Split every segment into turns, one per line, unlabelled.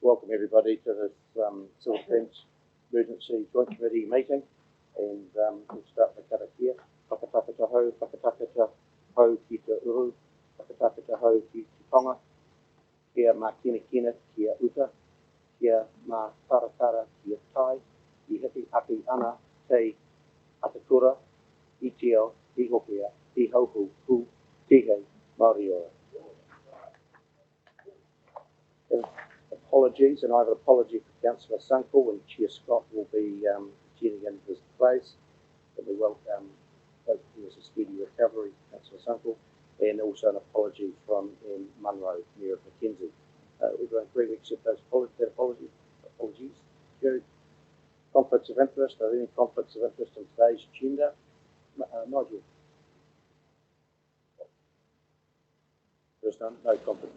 welcome everybody to this Civil Defence Emergency Joint Committee meeting, and we'll start with Karakia. Whakatau Tahu, Whakatau Tahu ki te uru, Whakatau Tahu ki te tonga, kia mā kina kina kia uta, kia mā taratara kia tai, I hiki aki ana te atakura, I teo, I hokea, I hauhu, hu, tihe, Māori ora. Apologies, and I have an apology for Councillor Sunkel, and Chair Scott will be tuning in his place. But we welcome both of you as a speedy recovery, Councillor Sunkel, and also an apology from Munro, Mayor of Mackenzie. We're going to really accept those apologies. Good. Conflicts of interest. Are there any conflicts of interest in today's agenda? Nigel? There's none? No conflict.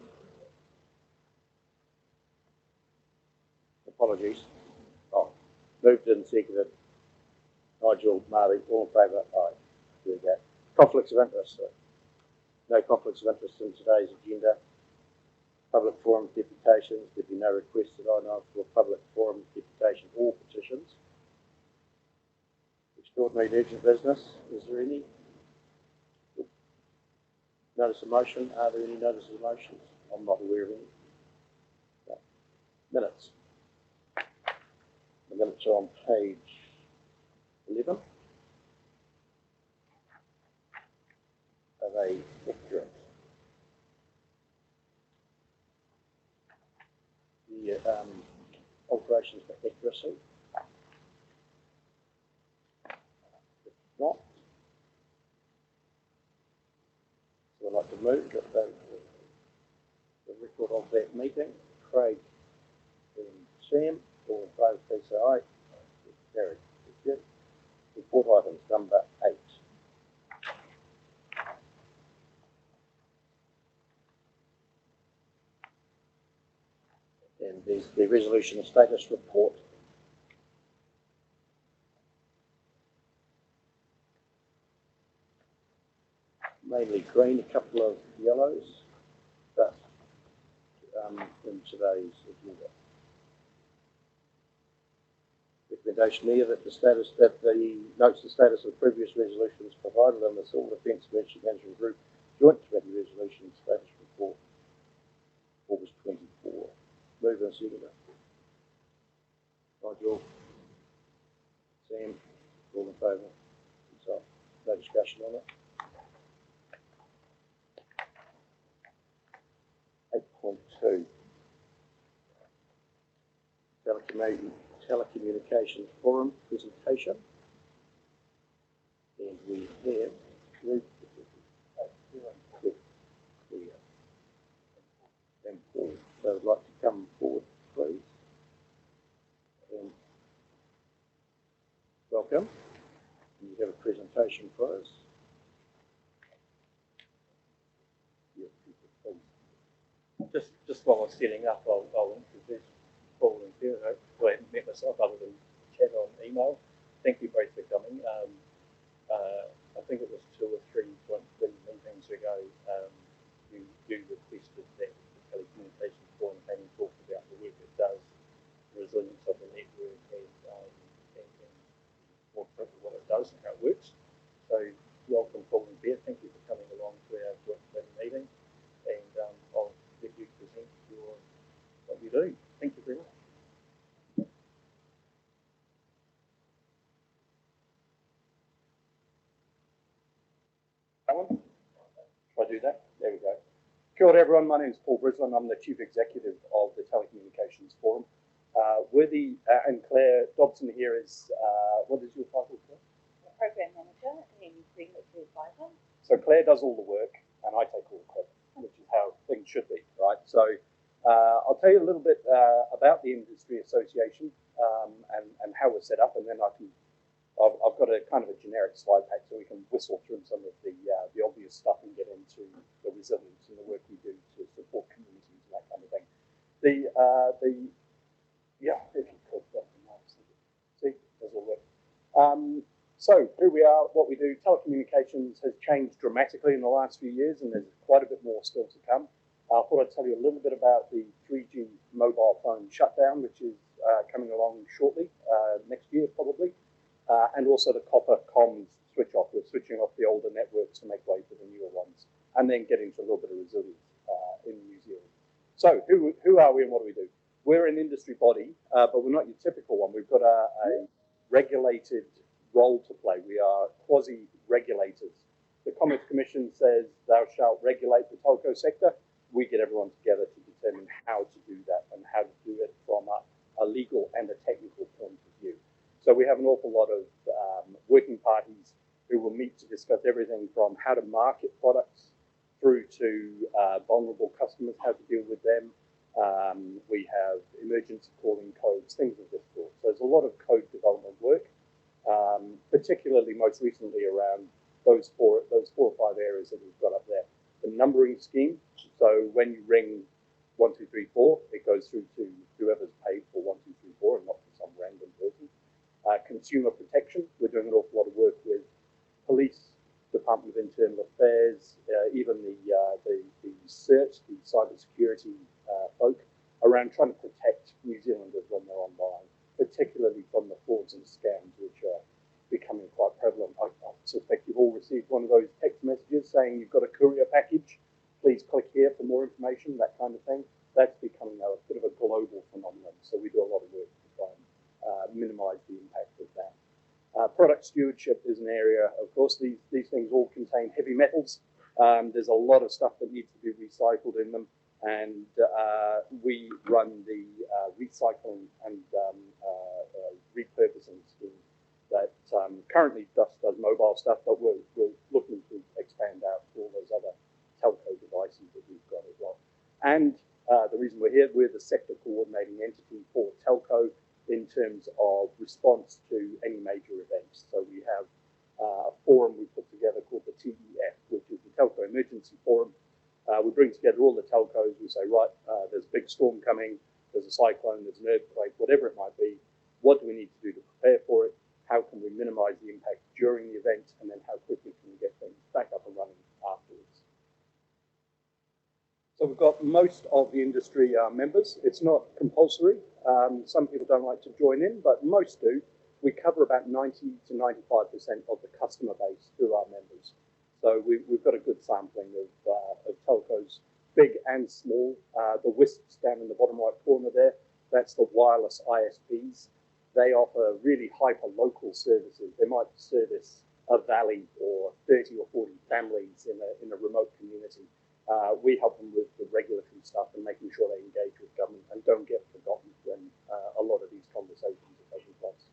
Apologies. Oh, moved and seconded. Nigel, Marty, all in favour? Aye. There we go. Conflicts of interest. No conflicts of interest in today's agenda. Public forum deputations. There'd be no request that I know of for public forum deputation or petitions. Extraordinary and urgent business. Is there any? Notice of motion. Are there any notices of motions? I'm not aware of any. No. Minutes. The minutes are on page 11. Are they accurate? The alterations for accuracy. If not, so I'd like to move that the record of that meeting. Craig and Sam, all in favour, please say aye. Carried. Good. Report items number 8. And there's the resolution status report. Mainly green, a couple of yellows, but in today's agenda. Recommendation here that the notes the status of previous resolutions provided in the Civil Defence Emergency Management Group Joint Committee Resolution Status Report, August 24. Move and seconder. Nigel, Sam, all in favour. So, no discussion on it. 8.2. Telecommunications Forum presentation. And we have and Paul. So I'd like to come forward, please. And welcome. You have a presentation for us.
Just while I'm setting up, I'll introduce Paul and Sarah, who I haven't met myself other than chat on email. Thank you both for coming. I think it was 2 or 3 meetings ago, you requested that the Telecommunications Forum came and talked about the work it does, the resilience of the network, and more importantly what it does and how it works. So welcome Paul and Bear, thank you for coming along to our joint committee meeting, and I'll let you present what you do. Thank you very much. Shall I do that? There we go. Kia ora everyone, my name is Paul Brislin. I'm the Chief Executive of the Telecommunications Forum. And Claire Dobson here is, what is your title, Claire?
Program Manager and Regulatory Advisor.
So Claire does all the work and I take all the credit, which is how things should be, right? So I'll tell you a little bit about the Industry Association and how we're set up, and then I've got a kind of a generic slide pack so we can whistle through some of the obvious stuff and get into the resilience and the work we do to support communities and that kind of thing. Yeah, if you could, see, does all work. So who we are, what we do. Telecommunications has changed dramatically in the last few years, and there's quite a bit more still to come.
I thought I'd tell you a little bit about the 3G mobile phone shutdown, which is coming along shortly, next year probably, and also the copper comms switch off. We're switching off the older networks to make way for the newer ones, and then get into a little bit of resilience in New Zealand. So who are we and what do we do? We're an industry body, but we're not your typical one. We've got a regulated role to play. We are quasi-regulators. The Commerce Commission says thou shalt regulate the telco sector. We get everyone together to determine how to do that and how to do it from a legal and a technical point of view. So we have an awful lot of working parties who will meet to discuss everything from how to market products through to vulnerable customers, how to deal with them. We have emergency calling codes, things of this sort. So there's a lot of code development work, particularly most recently around those four or five areas that we've got up there. The numbering scheme, so when you ring 1234, it goes through to whoever's paid for 1234 and not for some random person. Consumer protection, we're doing an awful lot of work with police, Department of Internal Affairs, even the CERT, the cybersecurity folk, around trying to protect New Zealanders when they're online, particularly from the frauds and scams, which are becoming quite prevalent. I suspect you've all received one of those text messages saying you've got a courier package, please click here for more information, that kind of thing. That's becoming a bit of a global phenomenon, so we do a lot of work to try and minimise the impact of that. Product stewardship is an area, of course, these things all contain heavy metals. There's a lot of stuff that needs to be recycled in them, and we run the recycling and repurposing scheme that currently just does mobile stuff, but we're looking to expand out to all those other telco devices that we've got as well. And the reason we're here, we're the sector coordinating entity for telco in terms of response to any major events. So we have a forum we put together called the TEF, which is the Telco Emergency Forum. We bring together all the telcos. We say, right, there's a big storm coming, there's a cyclone, there's an earthquake, whatever it might be. What do we need to do to prepare for it? How can we minimize the impact during the event? And then how quickly can we get things back up and running afterwards? So we've got most of the industry members. It's not compulsory. Some people don't like to join in, but most do. We cover about 90 to 95% of the customer base through our members. So we've got a good sampling of telcos, big and small. The wisps down in the bottom right corner there, that's the wireless ISPs. They offer really hyper-local services. They might service a valley or 30 or 40 families in a remote community. We help them with the regulatory stuff and making sure they engage with government and don't get forgotten when a lot of these conversations are taking place.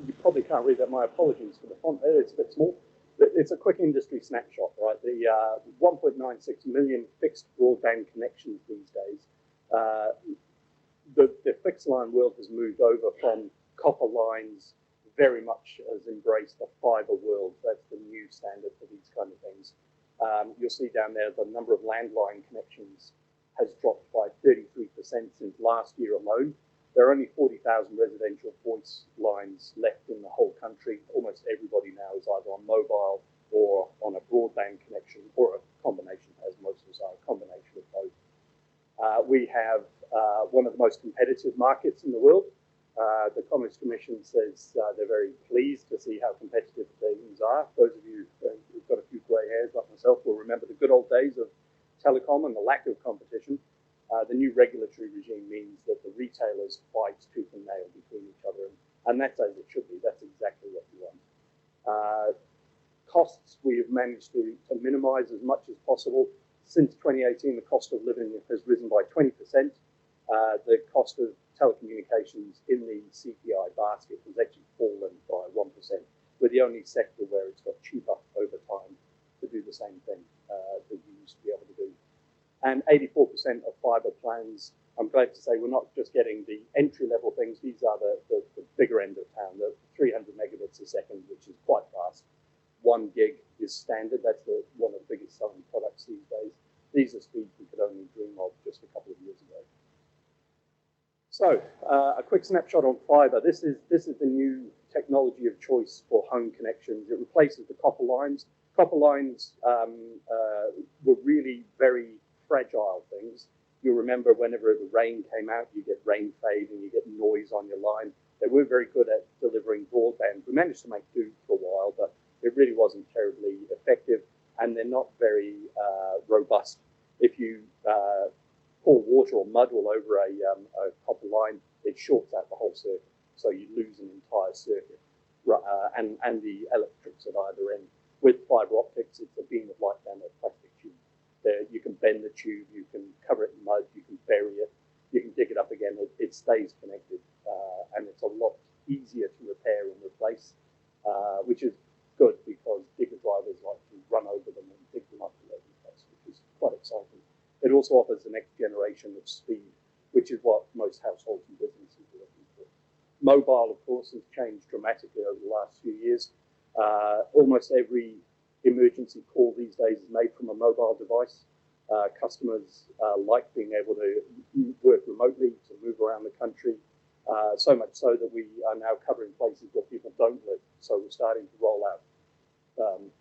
You probably can't read that. My apologies for the font there. It's a bit small. It's a quick industry snapshot, right? The 1.96 million fixed broadband connections these days. The fixed line world has moved over from copper lines, very much has embraced the fibre world. That's the new standard for these kind of things. You'll see down there the number of landline connections has dropped by 33% since last year alone. There are only 40,000 residential voice lines left in the whole country. Almost everybody now is either on mobile or on a broadband connection, or a combination, as most of us are, a combination of both. We have one of the most competitive markets in the world. The Commerce Commission says they're very pleased to see how competitive things are. Those of you who've got a few grey hairs like myself will remember the good old days of telecom and the lack of competition. The new regulatory regime means that the retailers fight tooth and nail between each other, and that's as it should be. That's exactly what we want. Costs we have managed to minimise as much as possible. Since 2018, the cost of living has risen by 20%. The cost of telecommunications in the CPI basket has actually fallen by 1%. We're the only sector where it's got cheaper over time to do the same thing that you used to be able to do. And 84% of fibre plans, I'm glad to say we're not just getting the entry-level things. These are the bigger end of town, the 300 megabits a second, which is quite fast. 1 gig is standard. That's one of the biggest selling products these days. These are speeds we could only dream of just a couple of years ago. So, a quick snapshot on fibre. This is the new technology of choice for home connections. It replaces the copper lines.
copper lines were really very fragile things. You remember whenever the rain came out, you get rain fade and you get noise on your line. They were very good at delivering broadband. We managed to make do for a while, but it really wasn't terribly effective, and they're not very robust. If you pour water or mud all over a copper line, it shorts out the whole circuit, so you lose an entire circuit, and the electrics at either end. With fibre optics, it's a beam of light down a plastic tube. There, you can bend the tube, you can cover it in mud, you can bury it, you can dig it up again. It stays connected, and it's a lot easier to repair and replace, which is good because digger drivers like to run over them and dig them up all over the place, which is quite exciting. It also offers the next generation of speed, which is what most households and businesses are looking for. Mobile, of course, has changed dramatically over the last few years. Almost every emergency call these days is made from a mobile device. Customers like being able to work remotely, to move around the country, so much so that we are now covering places where people don't live. So we're starting to roll out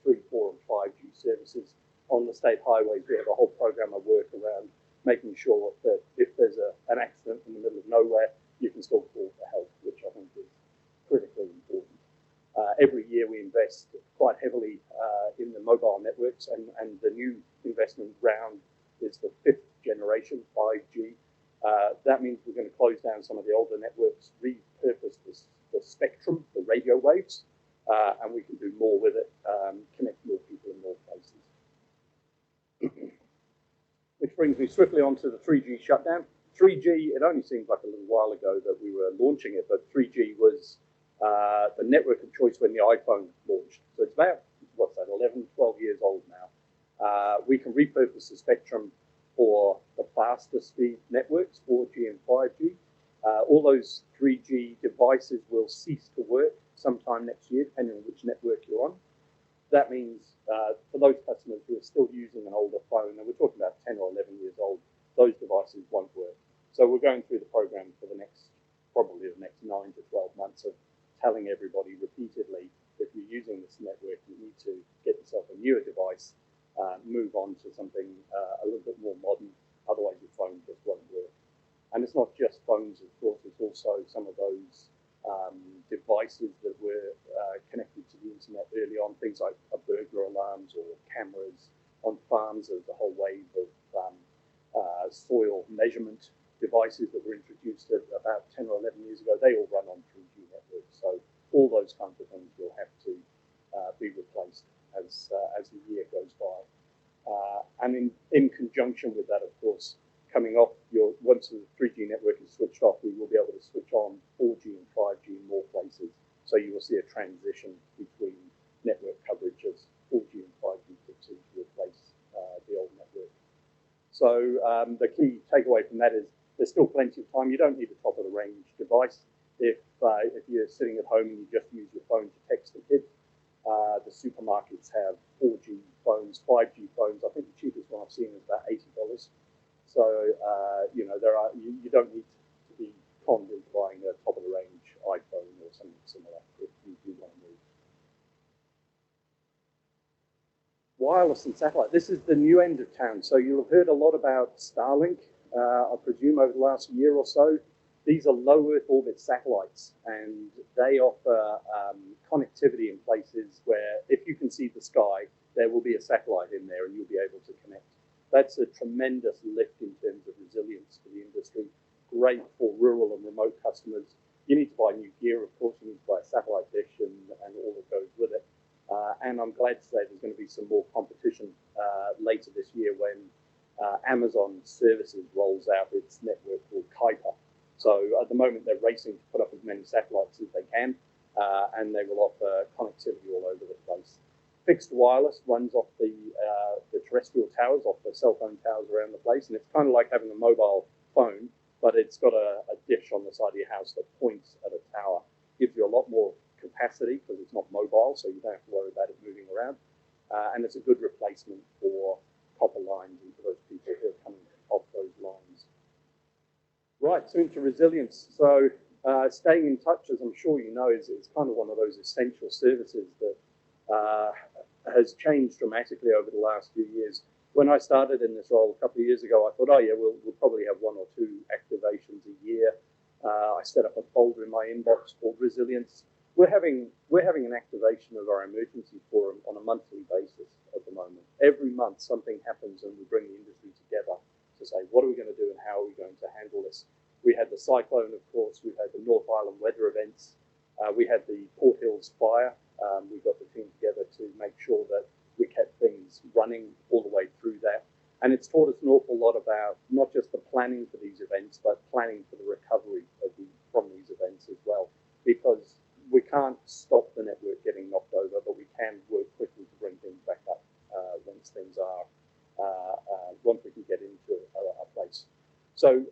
3, 4, and 5G services on the state highways. We have a whole program of work around making sure that if there's an accident in the middle of nowhere, you can still call for help, which I think is critically important. Every year we invest quite heavily in the mobile networks, and the new investment round is the 5th generation 5G. That means we're going to close down some of the older networks, repurpose the spectrum, the radio waves, and we can do more with it, connect more people in more places. Which brings me swiftly onto the 3G shutdown. 3G, it only seems like a little while ago that we were launching it, but 3G was the network of choice when the iPhone launched. So it's about, what's that, 11, 12 years old now. We can repurpose the spectrum for the faster speed networks, 4G and 5G. All those 3G devices will cease to work sometime next year, depending on which network you're on. That means for those customers who are still using an older phone, and we're talking about 10 or 11 years old, those devices won't work. So we're going through the program for probably the next 9 to 12 months of telling everybody repeatedly, if you're using this network, you need to get yourself a newer device, move on to something a little bit more modern, otherwise your phone just won't work. And it's not just phones, of course, it's also some of those devices that were connected to the internet early on, things like burglar alarms or cameras on farms. There's a whole wave of soil measurement devices that were introduced about 10 or 11 years ago. They all run on 3G networks, so all those kinds of things will have to be replaced as the year goes by. And in conjunction with that, of course, coming off once the 3G network is switched off, we will be able to switch on 4G and 5G in more places. So you will see a transition between network coverage as 4G and 5G kicks in to replace the old network. So the key takeaway from that is there's still plenty of time. You don't need a top-of-the-range device. If you're sitting at home and you just use your phone to text the kids, the supermarkets have 4G phones, 5G phones. I think the cheapest one I've seen is about $80. So you don't need to be conned into buying a top-of-the-range iPhone or something similar if you do want to move. Wireless and satellite. This is the new end of town. So you'll have heard a lot about Starlink, I presume, over the last year or so. These are low Earth orbit satellites, and they offer connectivity in places where if you can see the sky, there will be a satellite in there and you'll be able to connect. That's a tremendous lift in terms of resilience for the industry. Great for rural and remote customers. You need to buy new gear, of course. You need to buy a satellite dish and all that goes with it. And I'm glad to say there's going to be some more competition later this year when Amazon Services rolls out its network called Kuiper. So at the moment, they're racing to put up as many satellites as they can, and they will offer connectivity all over the place. Fixed wireless runs off the terrestrial towers, off the cell phone towers around the place, and it's kind of like having a mobile phone, but it's got a dish on the side of your house that points at a tower. Gives you a lot more capacity because it's not mobile, so you don't have to worry about it moving around, and it's a good replacement for copper lines and for those people who are coming off those lines. Right, so into resilience. So staying in touch, as I'm sure you know, is kind of one of those essential services that has changed dramatically over the last few years. When I started in this role a couple of years ago, I thought, oh yeah, we'll probably have 1 or 2 activations a year. I set up a folder in my inbox called Resilience. We're having an activation of our emergency forum on a monthly basis at the moment. Every month something happens and we bring the industry together to say, what are we going to do and how are we going to handle this? We had the cyclone, of course. We've had the North Island weather events. We had the Port Hills fire. We got the team together to make sure that we kept things running all the way through that. And it's taught us an awful lot about not just the planning for these events, but planning for the recovery from these events as well. Because we can't stop the network getting knocked over, but we can work quickly to bring things back up once things are, once we can get into a place. So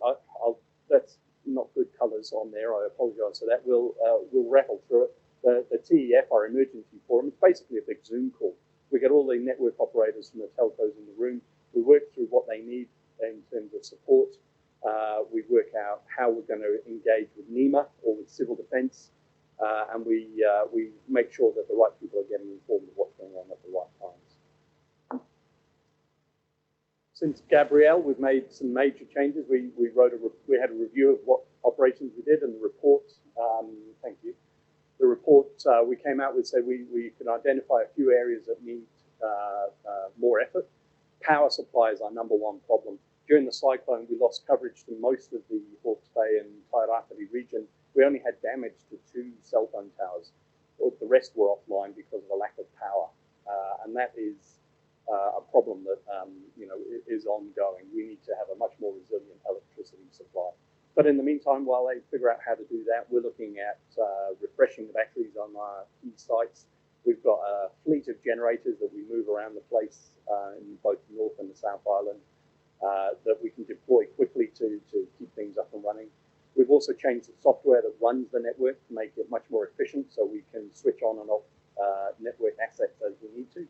that's not good colours on there. I apologise for that. We'll rattle through it. The TEF, our emergency forum, is basically a big Zoom call. We get all the network operators from the telcos in the room. We work through what they need in terms of support. We work out how we're going to engage with NEMA or with civil defence, and we make sure that the right people are getting informed of what's going on at the right times. Since Gabrielle, we've made some major changes. We had a review of what operations we did, and the report. Thank you. The report we came out with said we can identify a few areas that need more effort. Power supply is our #1 problem. During the cyclone, we lost coverage to most of the Hawke's Bay and Karakia region. We only had damage to 2 cell phone towers. The rest were offline because of a lack of power, and that is a problem that is ongoing. We need to have a much more resilient electricity supply. But in the meantime, while they figure out how to do that, we're looking at refreshing the batteries on our key sites. We've got a fleet of generators that we move around the place in both the North and the South Island that we can deploy quickly to keep things up and running. We've also changed the software that runs the network to make it much more efficient so we can switch on and off network assets as we need to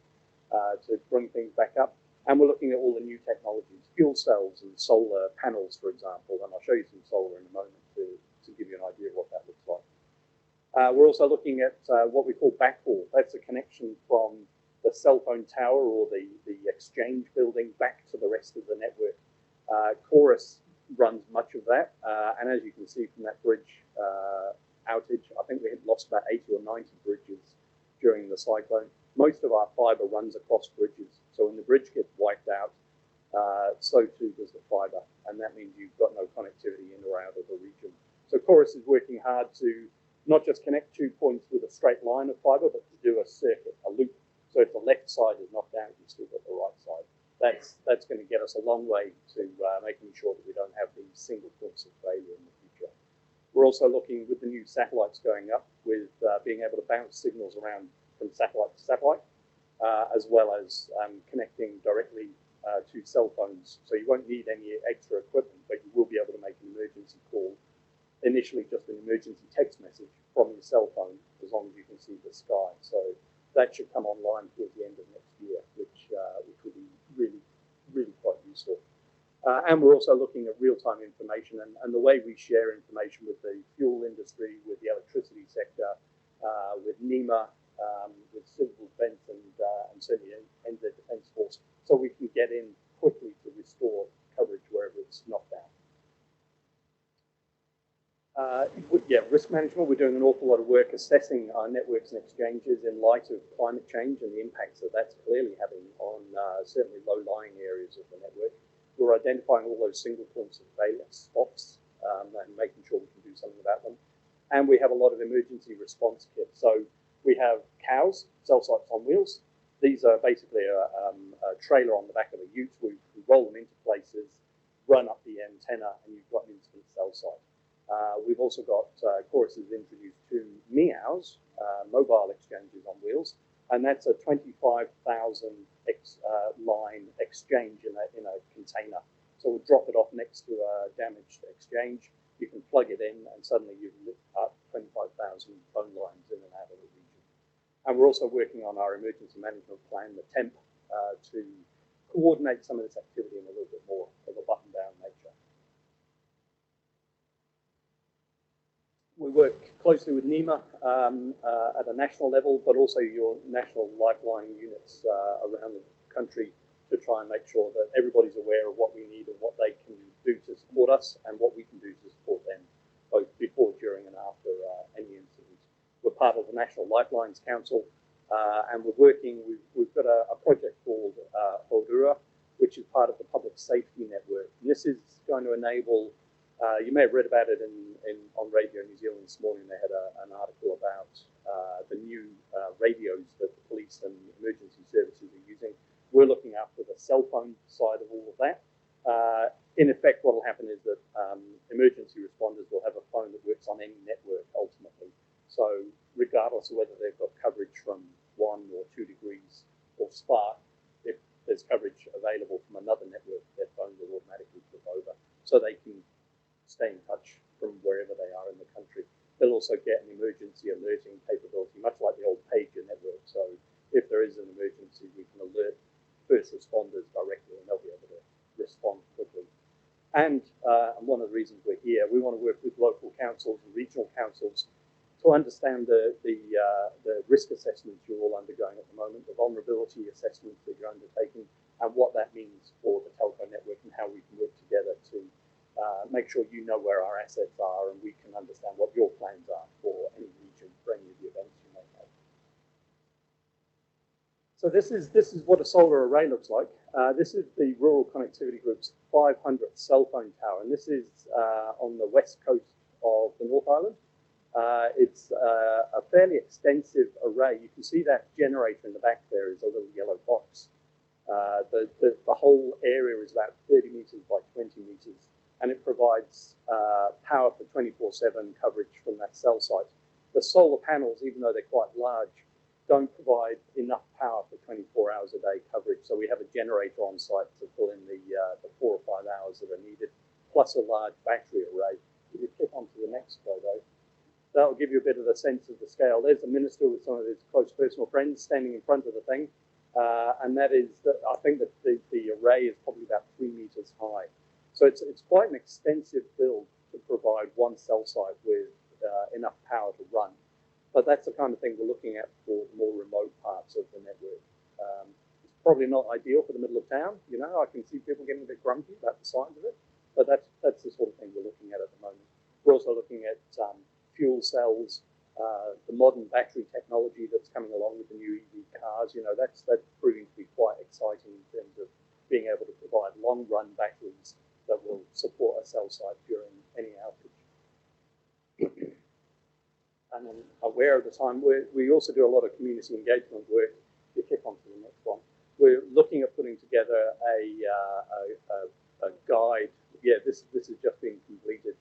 bring things back up. And we're looking at all the new technologies, fuel cells and solar panels, for example, and I'll show you some solar in a moment to give you an idea of what that looks like. We're also looking at what we call backhaul. That's a connection from the cell phone tower or the exchange building back to the rest of the network. Chorus runs much of that, and as you can see from that bridge outage, I think we had lost about 80 or 90 bridges during the cyclone. Most of our fibre runs across bridges, so when the bridge gets wiped out, so too does the fibre, and that means you've got no connectivity in or out of the region. So Chorus is working hard to not just connect 2 points with a straight line of fibre, but to do a circuit, a loop. So if the left side is knocked out, you've still got the right side. That's going to get us a long way to making sure that we don't have these single points of failure in the future. We're also looking with the new satellites going up with being able to bounce signals around from satellite to satellite, as well as connecting directly to cell phones. So you won't need any extra equipment, but you will be able to make an emergency call. Initially, just an emergency text message from your cell phone, as long as you can see the sky. So that should come online towards the end of next year, which will be really, really quite useful. And we're also looking at real-time information and the way we share information with the fuel industry, with the electricity sector, with NEMA, with civil defence and certainly NZ Defence Force, so we can get in quickly to restore coverage wherever it's knocked down. Risk management. We're doing an awful lot of work assessing our networks and exchanges in light of climate change and the impacts that that's clearly having on certainly low-lying areas of the network. We're identifying all those single points of failure, spots, and making sure we can do something about them. And we have a lot of emergency response kits. So we have COWs, cell sites on wheels. These are basically a trailer on the back of a ute. We roll them into places, run up the antenna, and you've got an instant cell site. We've also got Chorus has introduced 2 MEOWs, mobile exchanges on wheels, and that's a 25,000 line exchange in a container. So we'll drop it off next to a damaged exchange. You can plug it in, and suddenly you've lit up 25,000 phone lines in and out of the region. And we're also working on our emergency management plan, the TEMP, to coordinate some of this activity in a little bit more of a button-down nature. We work closely with NEMA at a national level, but also your national lifeline units around the country to try and make sure that everybody's aware of what we need and what they can do to support us and what we can do to support them, both before, during and after any incident. We're part of the National Lifelines Council, and we're working, we've got a project called Hodura, which is part of the Public Safety Network. And this is going to enable, you may have read about it on Radio New Zealand this morning. They had an article about the new radios that the police and emergency services are using. We're looking after the cell phone side of all of that. In effect, what will happen is that emergency responders will have a phone that works on any network ultimately. So regardless of whether they've got coverage from 1 or 2 degrees or Spark, if there's coverage available from another network, their phone will automatically flip over so they can stay in touch from wherever they are in the country. They'll also get an emergency alerting capability, much like the old pager network. So if there is an emergency, we can alert first responders directly and they'll be able to respond quickly. And one of the reasons we're here, we want to work with local councils and regional councils to understand the risk assessments you're all undergoing at the moment, the vulnerability assessments that you're undertaking, and what that means for the telco network and how we can work together to make sure you know where our assets are and we can understand what your plans are for any region, for any of the events you may have. So this is what a solar array looks like. This is the Rural Connectivity Group's 500th cell phone tower, and this is on the west coast of the North Island. It's a fairly extensive array. You can see that generator in the back there is a little yellow box. The whole area is about 30 meters by 20 meters, and it provides power for 24/7 coverage from that cell site. The solar panels, even though they're quite large, don't provide enough power for 24 hours a day coverage. So we have a generator on site to pull in the 4 or 5 hours that are needed, plus a large battery array. If you click onto the next photo, that'll give you a bit of a sense of the scale. There's the minister with some of his close personal friends standing in front of the thing. And that is, I think that the array is probably about 3 meters high. So it's quite an extensive build to provide one cell site with enough power to run. But that's the kind of thing we're looking at for more remote parts of the network. It's probably not ideal for the middle of town. You know, I can see people getting a bit grumpy about the size of it, but that's the sort of thing we're looking at the moment. We're also looking at fuel cells, the modern battery technology that's coming along with the new EV cars. You know, that's proving to be quite exciting in terms of being able to provide long-run batteries that will support a cell site during any outage. And I'm aware of the time. We also do a lot of community engagement work. If you click onto the next one, we're looking at putting together a guide. Yeah, this is just being completed.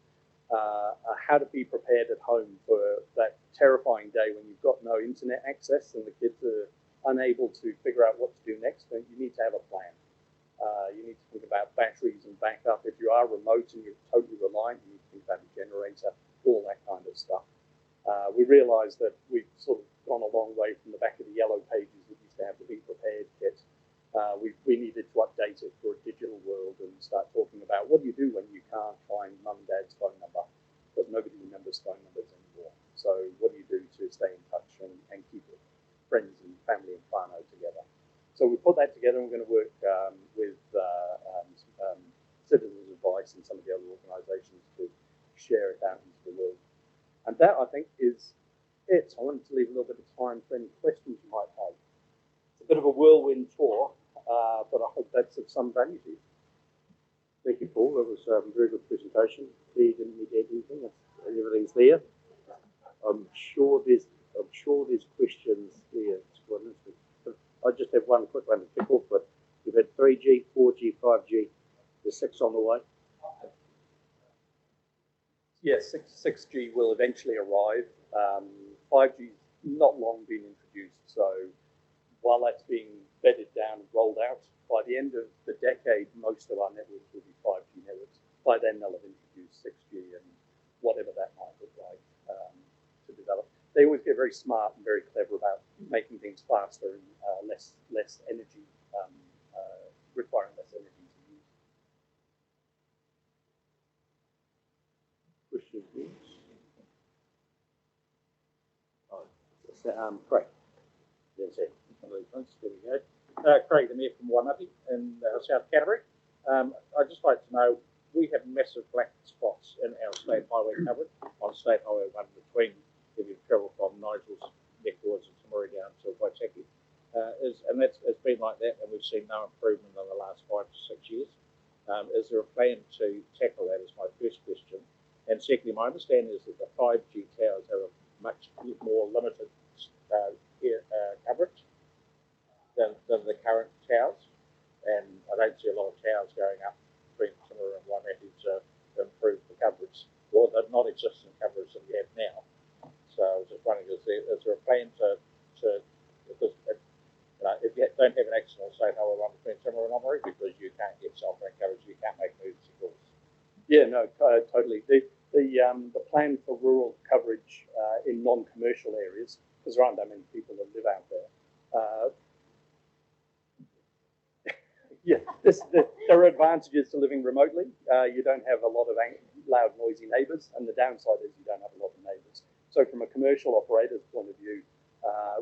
How to be prepared at home for that terrifying day when you've got no internet access and the kids are unable to figure out what to do next. And you need to have a plan. You need to think about batteries and backup. If you are remote and you're totally reliant, you need to think about a generator, all that kind of stuff. We realised that we've sort of gone a long way from the back of the yellow pages that used to have the Be Prepared kit. We needed to update it for a digital world and start talking about what do you do when you can't find mum and dad's phone number, because nobody remembers phone numbers anymore. So what do you do to stay in touch and keep friends and family and whānau together? So we put that together and we're going to work with Citizens Advice and some of the other organisations to share it out into the world. And that, I think, is it. I wanted to leave a little bit of time for any questions you might have. It's a bit of a whirlwind tour, but I hope that's of some value to you.
Thank you, Paul. That was a very good presentation. Claire didn't need to add anything. Everything's there. I'm sure there's questions there. I just have one quick one to kick off with. You've had 3G, 4G, 5G. There's 6 on the way.
Yes, 6G will eventually arrive. 5G's not long been introduced, so while that's being bedded down and rolled out, by the end of the decade, most of our networks will be 5G networks. By then, they'll have introduced 6G and whatever that might look like to develop. They always get very smart and very clever about making things faster and less energy, requiring less energy to use.
Questions, please? Craig.
Yes, sir. There we go. Craig, the Mayor from Waimapi in South Canterbury. I'd just like to know, we have massive black spots in our state highway coverage on State Highway 1 between, if you travel from Nigel's neckboards and Tamuri down to Waitaki. And it's been like that, and we've seen no improvement in the last 5 to 6 years. Is there a plan to tackle that? Is my first question. And secondly, my understanding is that the 5G towers have a much more limited coverage than the current towers, and I don't see a lot of towers going up between Timaru and Waimapi to improve the coverage, or the non-existent coverage that we have now. So I was just wondering, is there a plan to because if you don't have an action on State Highway 1 between Timaru and Omori, because you can't get cell phone coverage, you can't make emergency calls.
Yeah, no, totally. The plan for rural coverage in non-commercial areas, because there aren't that many people that live out there. Yeah, there are advantages to living remotely. You don't have a lot of loud, noisy neighbours, and the downside is you don't have a lot of neighbours. So from a commercial operator's point of view,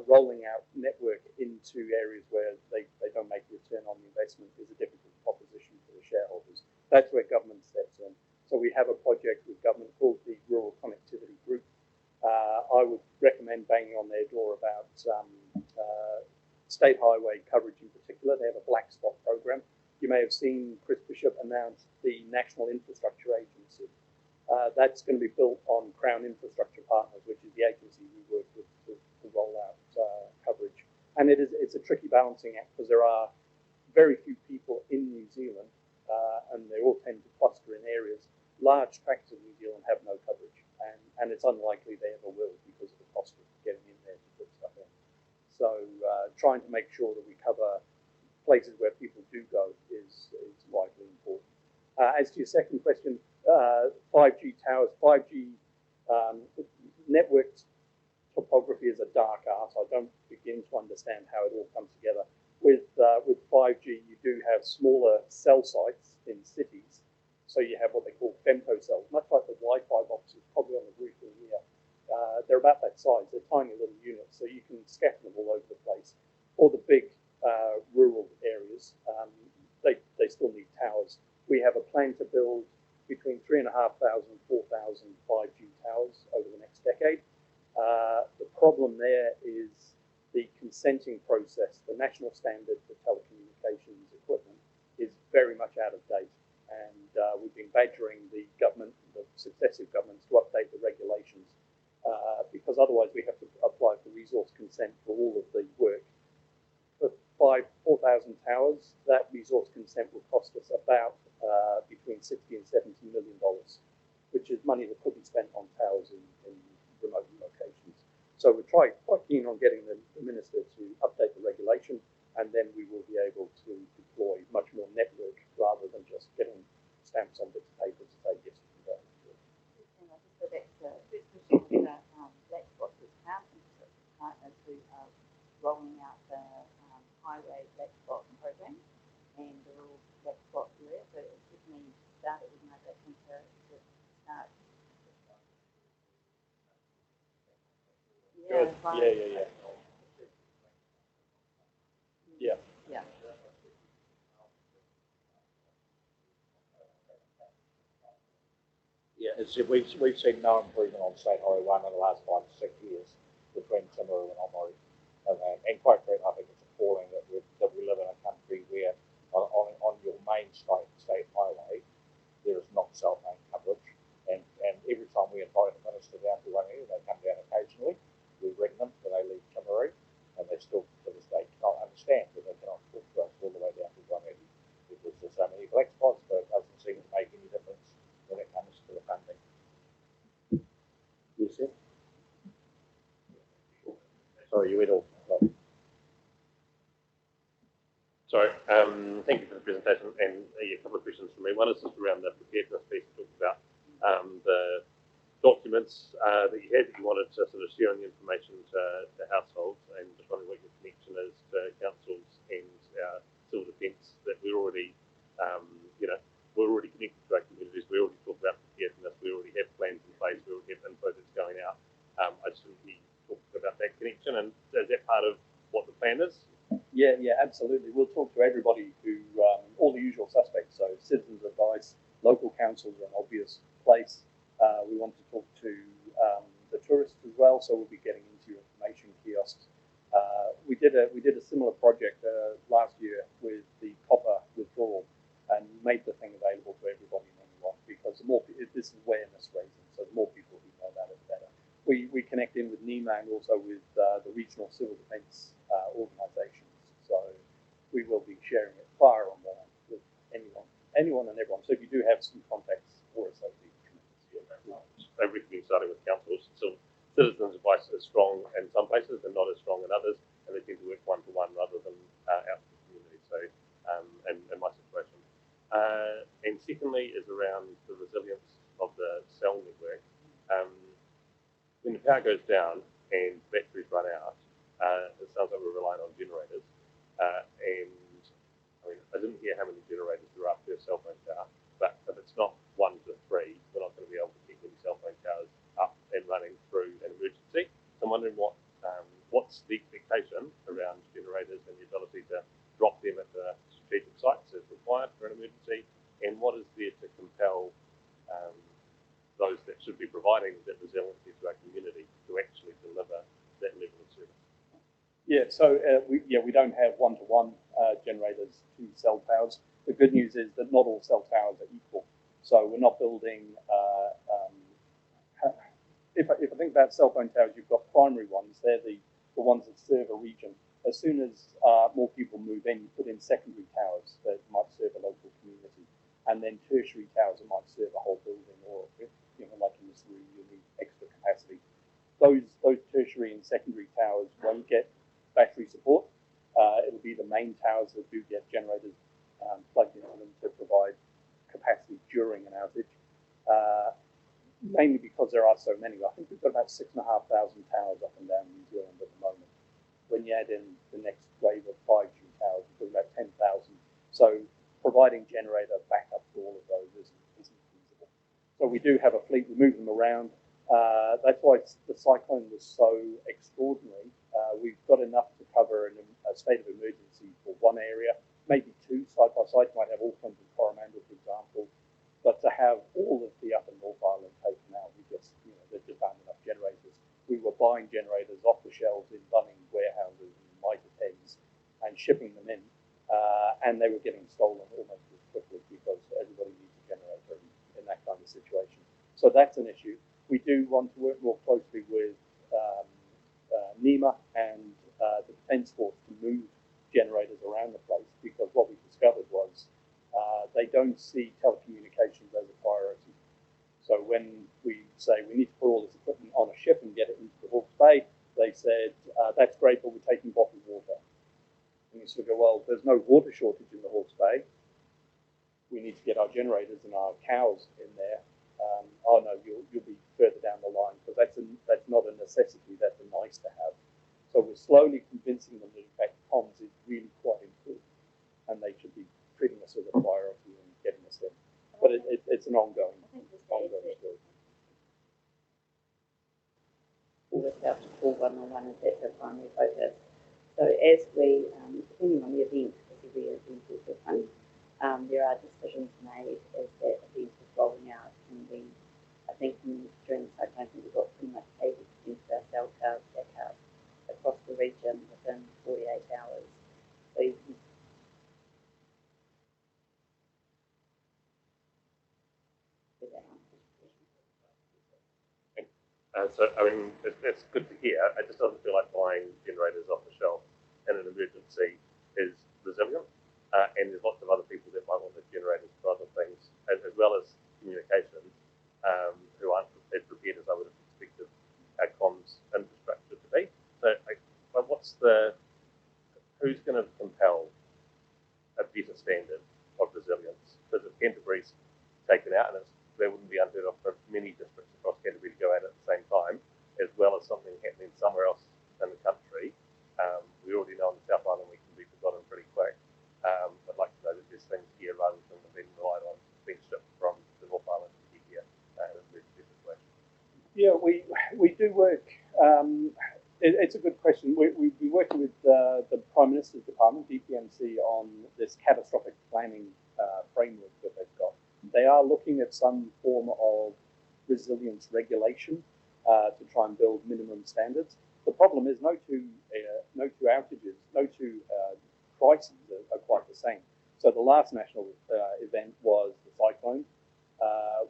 rolling out network into areas where they don't make a return on the investment is a difficult proposition for the shareholders. That's where government steps in. So we have a project with government called the Rural Connectivity Group. I would recommend banging on their door about state highway coverage in particular. They have a black spot program. You may have seen Chris Bishop announce the National Infrastructure Agency. That's going to be built on Crown Infrastructure Partners, which is the agency we work with to roll out coverage. And it's a tricky balancing act because there are very few people in New Zealand, and they all tend to cluster in areas. Large tracts of New Zealand have no coverage, and it's unlikely they ever will because of the cost of getting in there to put stuff in. So trying to make sure that we cover places where people do go is vitally important. As to your second question, 5G towers, 5G networked topography is a dark art. I don't begin to understand how it all comes together. With 5G, you do have smaller cell sites in cities. So you have what they call femto cells, much like the Wi-Fi boxes, probably on the roof in here. They're about that size. They're tiny little units, so you can scatter them all over the place. Or the big rural areas, they still need towers. We have a plan to build between 3,500 and 4,000 5G towers over the next decade. The problem there is the consenting process. The national standard for telecommunications equipment is very much out of date. And we've been badgering the government, the successive governments, to update the regulations because otherwise we have to apply for resource consent for all of the work. For 4,000 towers, that resource consent will cost us about between $60 and $70 million, which is money that could be spent on towers in remote locations. So we're quite keen on getting the minister to update the regulation, and then we will be able to deploy much more network rather than just getting stamps on bits of paper to say yes, we can go.
And I just go back to this question about black spots with Crown Infrastructure Partners who are rolling out the highway black spot program, and they're all black spots there, so it definitely started with migration to start.
Good. Yeah. Yeah.
Yeah.
Yeah, we've seen no improvement on State Highway 1 in the last 5 to 6 years between Timaru and Omori. And quite frankly, I think it's appalling that we live in a country where on your main state highway, there is not cell phone coverage. And every time we invite a minister down to Waimapi, they come down occasionally. We ring them when they leave Timaru, and they still, to this day, cannot understand that they cannot talk to us all the way down to Waimapi because there's so many black spots, but it doesn't seem to make any difference when it comes to the funding.
Yes, sir. Sorry, you went off.
Sorry, thank you for the presentation, and a couple of questions from me. One is just around the preparedness piece you talked about, the documents that you had that you wanted to sort of share the information to households, and just wondering what your connection is to councils and civil defence that we're already, we're already connected to our communities. We already talk about preparedness. We already have plans in place. We already have info that's going out. I just didn't hear you talk about that connection,
absolutely. We'll talk to everybody who, all the usual suspects, so citizens' advice, local councils are an obvious place. We want to talk to the tourists as well, so we'll be getting into your information kiosks. We did a similar project last year with the copper withdrawal and made the thing available to everybody and anyone, because the more, this is awareness raising, so the more people who know about it, the better. We connect in with NEMA and also with the regional civil defence organisations, so we will be sharing it far and wide with anyone and everyone. So if you do have some contacts for us, that would be tremendous.
Everything starting with councils, so citizens' advice is strong in some places and not as strong in others, and they tend to work one-to-one rather than out in the community. So, in my situation. And secondly is around the resilience of the cell network. When the power goes down and batteries run out, it sounds like we're relying on generators. And I mean, I didn't hear how many generators there are per cell phone tower, but if it's not 1 to 3, we're not going to be able to keep any cell phone towers up and running through an emergency. So I'm wondering what's the expectation around generators and the ability to drop them at the strategic sites as required for an emergency, and what is there to compel those that should be providing that resiliency to our community to actually deliver that level of service?
Yeah, so we don't have one-to-one generators to cell towers. The good news is that not all cell towers are equal. So we're not building. If I think about cell phone towers, you've got primary ones. They're the ones that serve a region. As soon as more people move in, you put in secondary towers that might serve a local community, and then tertiary towers that might serve a whole building, or like in this room, you need extra capacity. Those tertiary and secondary towers won't get battery support. It'll be the main towers that do get generators plugged into them to provide capacity during an outage. Mainly because there are so many. I think we've got about 6,500 towers up and down New Zealand at the moment. When you add in the next wave of 5G towers, we've got about 10,000. So providing generator backup for all of those isn't feasible. So we do have a fleet. We move them around. That's why the cyclone was so extraordinary. We've got enough to cover a state of emergency for one area, maybe two side by side. You might have Auckland and Coromandel, for example. But to have all of the upper North Island taken out, there just aren't enough generators. We were buying generators off the shelves in Bunnings warehouses and Mitre 10s and shipping them in, and they were getting stolen almost as quickly because everybody needs a generator in that kind of situation. So that's an issue. We do want to work more closely with NEMA and the Defence Force to move generators around the place, because what we discovered was they don't see telecommunications as a priority. So when we say we need to put all this equipment on a ship and get it into the Hawke's Bay, they said, that's great, but we're taking bottled water. And you sort of go, well, there's no water shortage in the Hawke's Bay. We need to get our generators and our cows in there. Oh no, you'll be further down the line, because that's not a necessity, that's a nice to have. So we're slowly convincing them that in fact comms is really quite important, and they should be treating us as a priority and getting us in. But it's an ongoing story.
With our full one-on-one is that's our primary focus. So as we, depending on the event, because every event is different, there are decisions made as that event is rolling out, and we, I think during the cyclone, we've got pretty much 80% of our cell towers back up across the region within 48 hours. So you can
So, I mean, it's good to hear. It just doesn't feel like buying generators off the shelf in an emergency is resilient. And there's lots of other people that might want the generators for other things, as well as communications, who aren't as prepared as I would have expected our comms infrastructure to be. So, who's going to compel a better standard of resilience? Because if Canterbury's taken out, and they wouldn't be unheard of for many districts across Canterbury to go out at the same time, as well as something happening somewhere else in the country. We already know on the South Island we can be forgotten pretty quick. I'd like to know that there's things here rather than being relied on being shipped from the North Island to here in a emergency situation.
Yeah, we do work. It's a good question. We've been working with the Prime Minister's Department, DPMC, on this catastrophic planning framework that they've got. They are looking at some form of resilience regulation to try and build minimum standards. The problem is no two outages, no two crises are quite the same. So the last national event was the cyclone.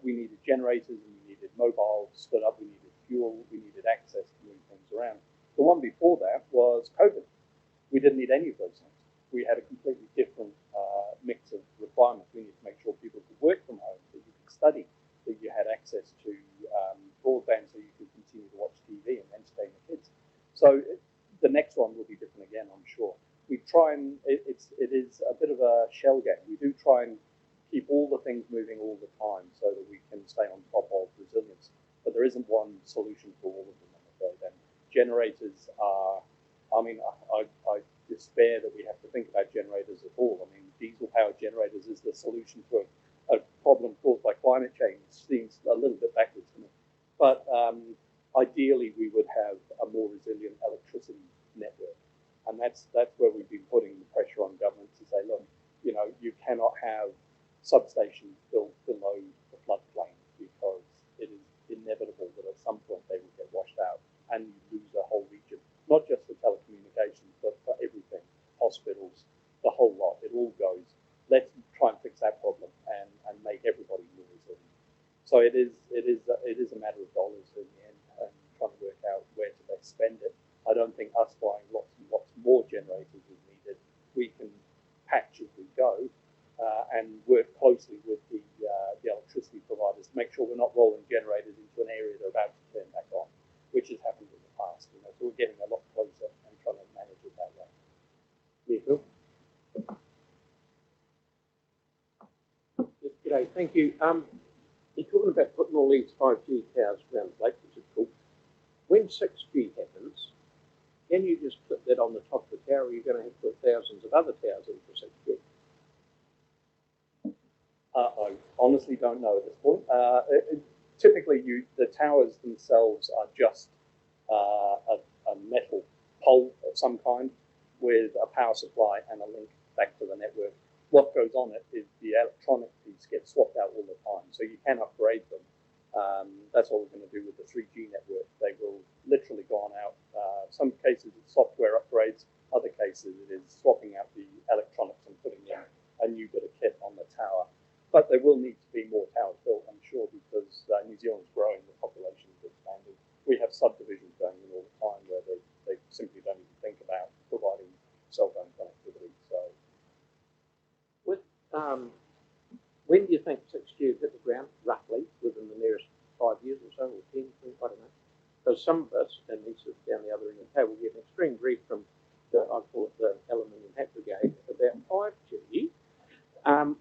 We needed generators, we needed mobile split up, we needed fuel, we needed access to move things around. The one before that was COVID. We didn't need any of those things. We had a completely different mix of requirements. We needed to make sure people could work from home, that you could study, that you had access to broadband so you could continue to watch TV and entertain the kids. So the next one will be different again, I'm sure. We try and, it is a bit of a shell game. We do try and keep all the things moving all the time so that we can stay on top of resilience. But there isn't one solution for all of them, I'm afraid. And generators are, I mean, I despair that we have to think about generators at all. I mean, diesel-powered generators is the solution to a problem caused by climate change. Seems a little bit backwards to me. But ideally, we would have a more resilient electricity network. And that's where we've been putting the pressure on government to say, look, you know, you cannot have substations built below the floodplain because it is inevitable that at some point they will get washed out and you lose a whole region, not just for telecommunications, but for everything, hospitals, the whole lot. It all goes. Let's try and fix that problem and make everybody more resilient. So it is a matter of dollars in the end and trying to work out where to best spend it. I don't think us buying lots and lots more generators is needed. We can patch as we go and work closely with the electricity providers to make sure we're not rolling generators into an area they're about to turn back on, which has happened in the past. You know, so we're getting a lot closer and trying to manage it that way.
Yeah, Phil. Yes, g'day, thank you. You're talking about putting all these 5G towers around the place, which is cool. When 6G happens, can you just put that on the top of the tower, or you're going to have to put thousands of other towers in for 6G?
I honestly don't know at this point. Typically, the towers themselves are just a metal pole of some kind with a power supply and a link back to the network. What goes on it is the electronic piece gets swapped out all the time, so you can upgrade them. That's what we're going to do with the 3G network. They will literally go on out. Some cases it's software upgrades, other cases it is swapping out the electronics and putting in a new bit of kit on the tower. But there will need to be more towers built, I'm sure, because New Zealand's growing, the population is expanding. We have subdivisions going in all the time where they simply don't even think about providing cell phone connectivity. So,
With, when do you think 6G will hit the ground, roughly, within the nearest 5 years or so, or 10, I don't know? Because some of us, and these are down the other end of the table, get an extreme grief from, I call it the aluminium hat brigade, about 5G.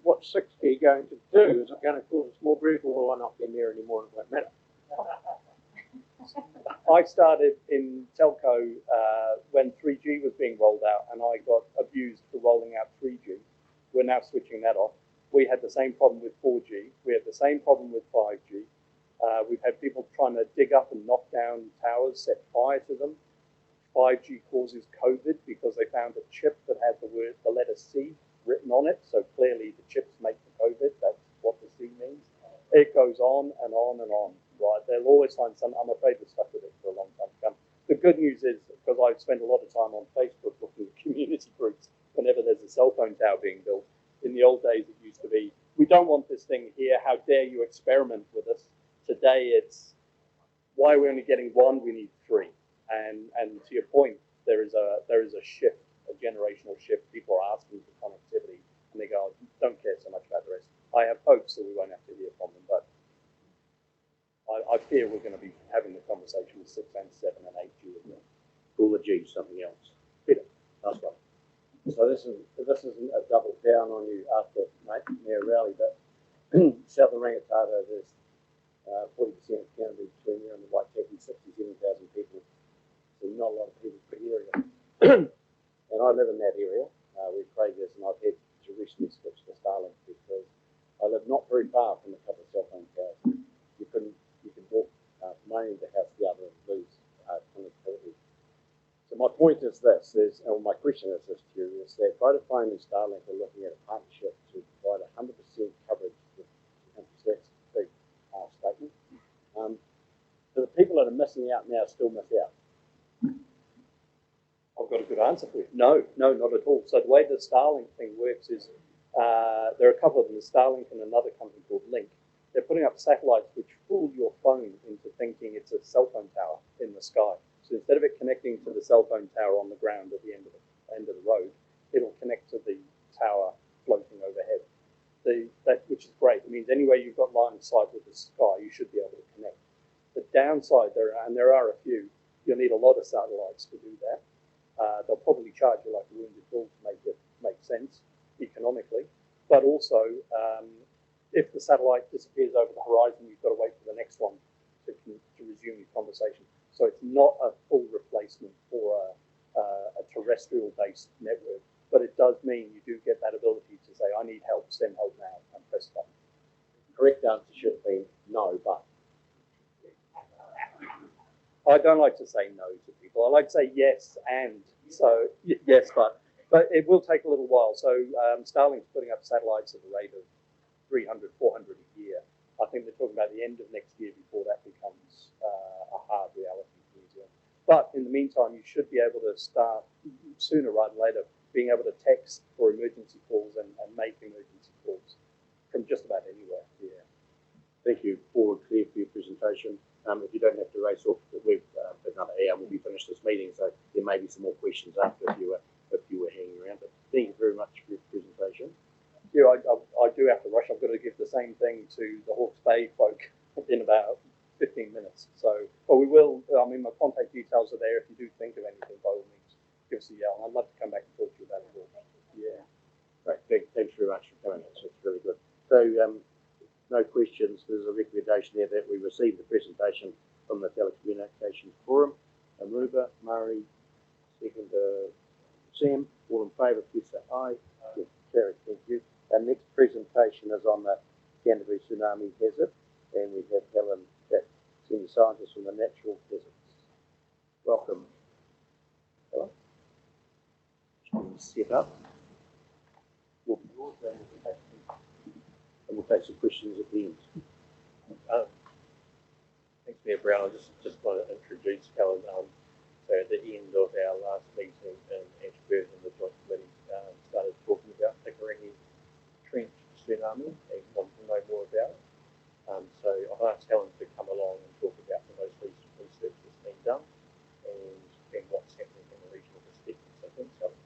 What's 6G going to do? Is it going to cause us more grief, or will I not be near anymore and it won't matter?
I started in telco when 3G was being rolled out, and I got abused for rolling out 3G. We're now switching that off. We had the same problem with 4G. We had the same problem with 5G. We've had people trying to dig up and knock down towers, set fire to them. 5G causes COVID because they found a chip that had the letter C written on it. So clearly the chips make the COVID. That's what the C means. It goes on and on and on, right? They'll always find some. I'm afraid we're stuck with it for a long time to come. The good news is, because I've spent a lot of time on Facebook looking at community groups whenever there's a cell phone tower being built. In the old days, it used to be, we don't want this thing here. How dare you experiment with us? Today, it's, why are we only getting one? We need three. And to your point, there is a shift, a generational shift. People are asking for connectivity, and they go, don't care so much about the rest. I have hopes that we won't have to hear from them, but I fear we're going to be having the conversation with 6 and 7 and 8G again.
Call the G something else. Peter, last one.
So this isn't a double down on you after Mayor Rowley, but south of Rangatato, there's 40% of Canterbury between here and the Waitaki, 67,000 people. So not a lot of people per area. And I live in that area where Craig is, and I've had to recently switch to Starlink because I live not very far from a couple of cell phone towers. You can walk from one end of the house to the other and lose connectivity. So my point is this, or my question is this to you, is that Vodafone and Starlink are looking at a partnership to provide 100% coverage with countries. That's a big statement. So the people that are missing out now still miss out.
I've got a good answer for you. No, not at all. So the way the Starlink thing works is there are a couple of them, Starlink and another company called Link. They're putting up satellites which fool your phone into thinking it's a cell phone tower in the sky. So instead of it connecting to the cell phone tower on the ground at the end of the road, it'll connect to the tower floating overhead. Which is great. It means anywhere you've got line of sight with the sky, you should be able to connect. The downside there are a few, you'll need a lot of satellites to do that. They'll probably charge you like a wounded bull to make it make sense economically. But also, if the satellite disappears over the horizon, you've got to wait for the next one to resume your conversation. So it's not a full replacement for a terrestrial-based network, but it does mean you do get that ability to say, I need help, send help now, and press the button.
Correct answer should have been no, but.
I don't like to say no to people. I like to say yes and. So, yes, but it will take a little while. So Starlink's putting up satellites at the rate of 300, 400 a year. I think they're talking about the end of next year before that becomes a hard reality for New Zealand. But in the meantime, you should be able to start sooner rather than later being able to text for emergency calls and make emergency calls from just about anywhere. Yeah.
Thank you, Paul and Claire, for your presentation. If you don't have to race off, we've another hour, we'll be finished this meeting, so there may be some more questions after if you were hanging around. But thank you very much for your presentation.
Yeah, I do have to rush. I've got to give the same thing to the Hawke's Bay folk in about 15 minutes. So, but we will. I mean, my contact details are there. If you do think of anything, by all means, give us a yell. I'd love to come back and talk to you about it all. Yeah.
Great. Thanks very much for coming. It's really good. So, no questions. There's a recommendation there that we receive the presentation from the Telecommunications Forum. Aruba, Murray, second Sam. All in favour, please say aye. Yes, carried. Thank you. Our next presentation is on the Canterbury Tsunami Hazard, and we have Helen, senior scientist from the Natural Hazards. Welcome, Helen. Set up. We'll be yours, and we'll take some questions at the end.
Thanks, Mayor Brown. I just want to introduce Helen. So at the end of our last meeting in Canterbury, the Joint Committee started talking about the Karakia trench tsunami and wanted to know more about it. So I've asked Helen to come along and talk about the most recent research that's been done and what's happening from a regional perspective. So thanks, Helen.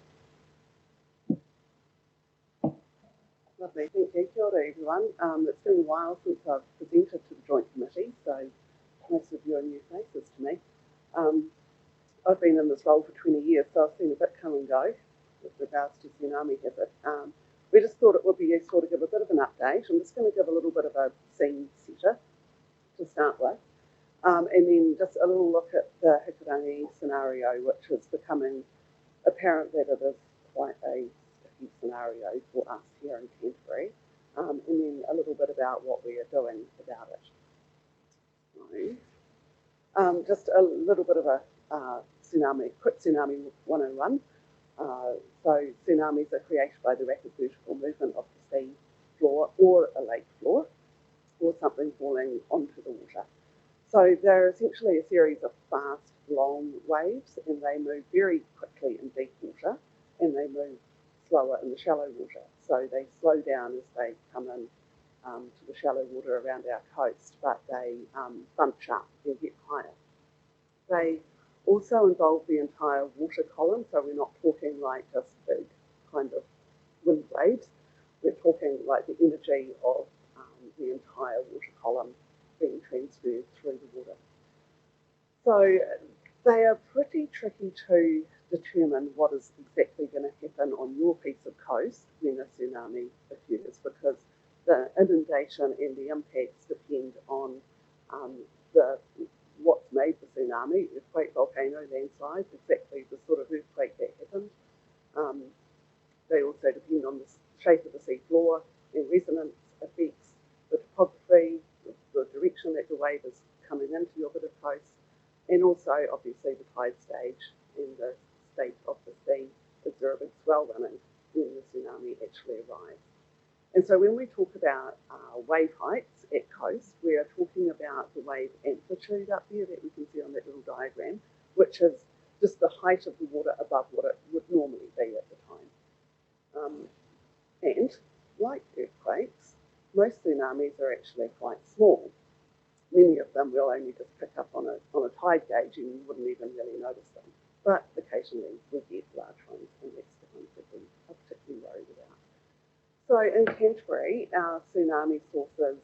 Lovely, thank you. Kia ora, everyone. It's been a while since I've presented to the Joint Committee, so most of you are new faces to me. I've been in this role for 20 years, so I've seen a bit come and go with regards to tsunami hazard. We just thought it would be useful to give a bit of an update. I'm just going to give a little bit of a scene setter to start with, and then just a little look at the Hikurangi scenario, which is becoming apparent that it is quite a sticky scenario for us here in Canterbury, and then a little bit about what we are doing about it. So, just a little bit of a quick tsunami 101. So tsunamis are created by the rapid vertical movement of the sea floor or a lake floor or something falling onto the water. So they're essentially a series of fast, long waves, and they move very quickly in deep water and they move slower in the shallow water. So they slow down as they come in to the shallow water around our coast, but they bunch up and get higher. They also involve the entire water column, so we're not talking like just big kind of wind waves. We're talking like the energy of the entire water column being transferred through the water. So they are pretty tricky to determine what is exactly going to happen on your piece of coast when a tsunami occurs, because the inundation and the impacts depend on what's made the tsunami, earthquake, volcano, landslides, exactly the sort of earthquake that happened. They also depend on the shape of the sea floor, and resonance affects the topography, the direction that the wave is coming into your bit of coast, and also obviously the tide stage in the state of the sea? Is there a big swell running when the tsunami actually arrives? And so when we talk about wave heights at coast, we are talking about the wave amplitude up there that we can see on that little diagram, which is just the height of the water above what it would normally be at the time. And like earthquakes, most tsunamis are actually quite small. Many of them will only just pick up on a tide gauge and you wouldn't even really notice them. But occasionally we get large ones, and that's the ones that we are particularly worried about. So in Canterbury, our tsunami sources,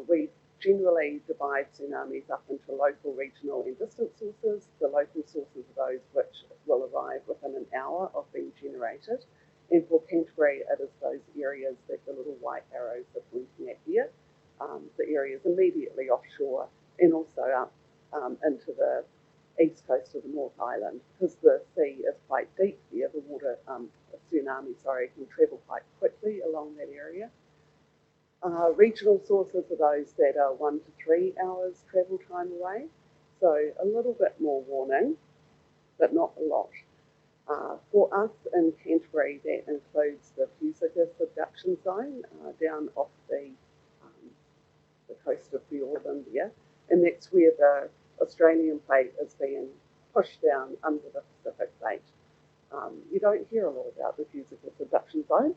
we generally divide tsunamis up into local, regional and distant sources. The local sources are those which will arrive within an hour of being generated. And for Canterbury, it is those areas that the little white arrows are pointing at here, the areas immediately offshore and also up into the east coast of the North Island. Because the sea is quite deep there, the water, tsunami, can travel quite quickly along that area. Regional sources are those that are 1 to 3 hours travel time away, so a little bit more warning, but not a lot. For us in Canterbury, that includes the Whakatau subduction zone down off the coast of Fiordland there, and that's where the Australian plate is being pushed down under the Pacific plate. You don't hear a lot about the Whakatau subduction zone,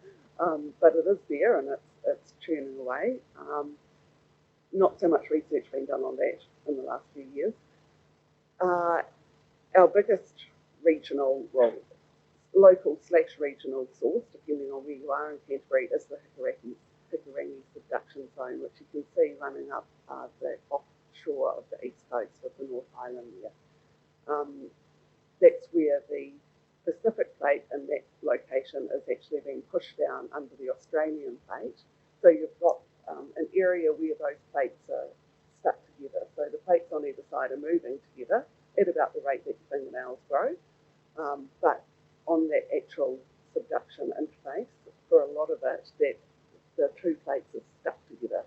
but it is there and it's churning away. Not so much research being done on that in the last few years. Our biggest regional, local/regional source, depending on where you are in Canterbury, is the Hikurangi subduction zone, which you can see running up the offshore of the east coast of the North Island there. That's where the Pacific plate in that location is actually being pushed down under the Australian plate. So you've got an area where those plates are stuck together. So the plates on either side are moving together at about the rate that your fingernails grow. But on that actual subduction interface, for a lot of it, that the two plates are stuck together.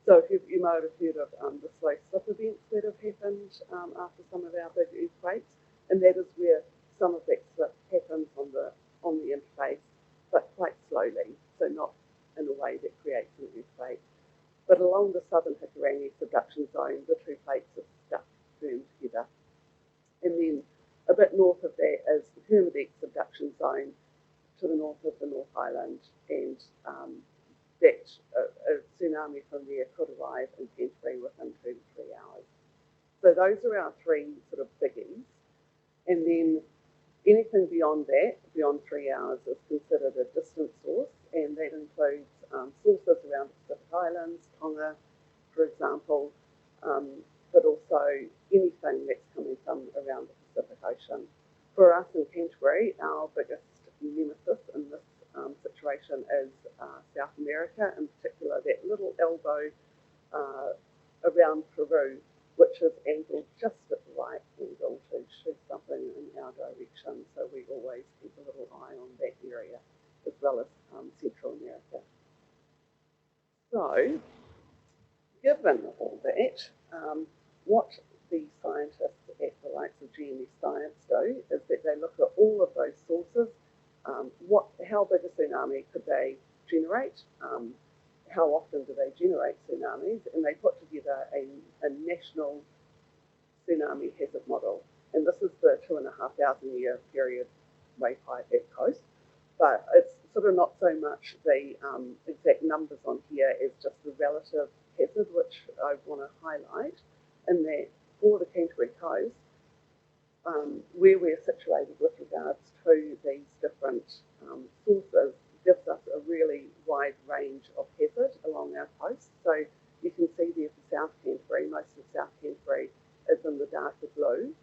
So you might have heard of the slow slip events that have happened after some of our big earthquakes, and that is where some of that slip happens on the interface, but quite slowly, so not in a way that creates an earthquake. But along the southern Hikurangi subduction zone, the two plates are stuck firm together. And then a bit north of that is the Kermadec subduction zone to the north of the North Island, and that a tsunami from there could arrive in Canterbury within 2 to 3 hours. So those are our three sort of biggies. And then anything beyond that, beyond 3 hours, is considered a distant source, and that includes sources around the Pacific Islands, Tonga, for example, but also anything that's coming from around the Pacific Ocean. For us in Canterbury, our biggest nemesis in this situation is South America, in particular that little elbow around Peru, which is angled just at the right angle to shoot something in our direction. So we always keep a little eye on that area, as well as Central America. So, given all that, what the scientists at the likes of GMS Science do is that they look at all of those sources. How big a tsunami could they generate? How often do they generate tsunamis? And they put together a national tsunami hazard model. And this is the 2,500 year period wave height at coast. But it's sort of not so much the exact numbers on here as just the relative hazard, which I want to highlight, in that for the Canterbury coast, where we're situated with regards to these different sources gives us a really wide range of hazard along our coast. So you can see there for South Canterbury, most of South Canterbury is in the darker blue.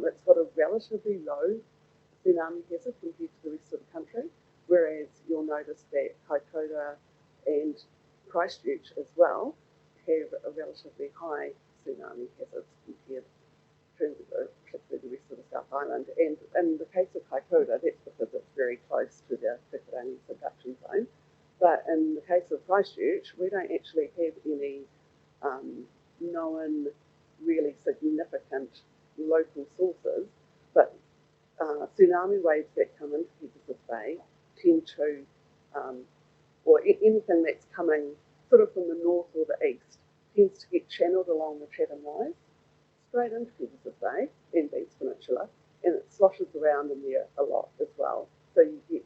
It's got a relatively low tsunami hazard compared to the rest of the country, whereas you'll notice that Kaikoura and Christchurch as well have a relatively high tsunami hazards compared to particularly the rest of the South Island. And in the case of Kaikoura, that's because it's very close to the Whakatau subduction zone. But in the case of Christchurch, we don't actually have any known really significant local sources, but tsunami waves that come into Pegasus Bay tend to, or anything that's coming sort of from the north or the east, tends to get channeled along the Chatham Rise, straight into Pegasus Bay and Banks Peninsula, and it sloshes around in there a lot as well. So you get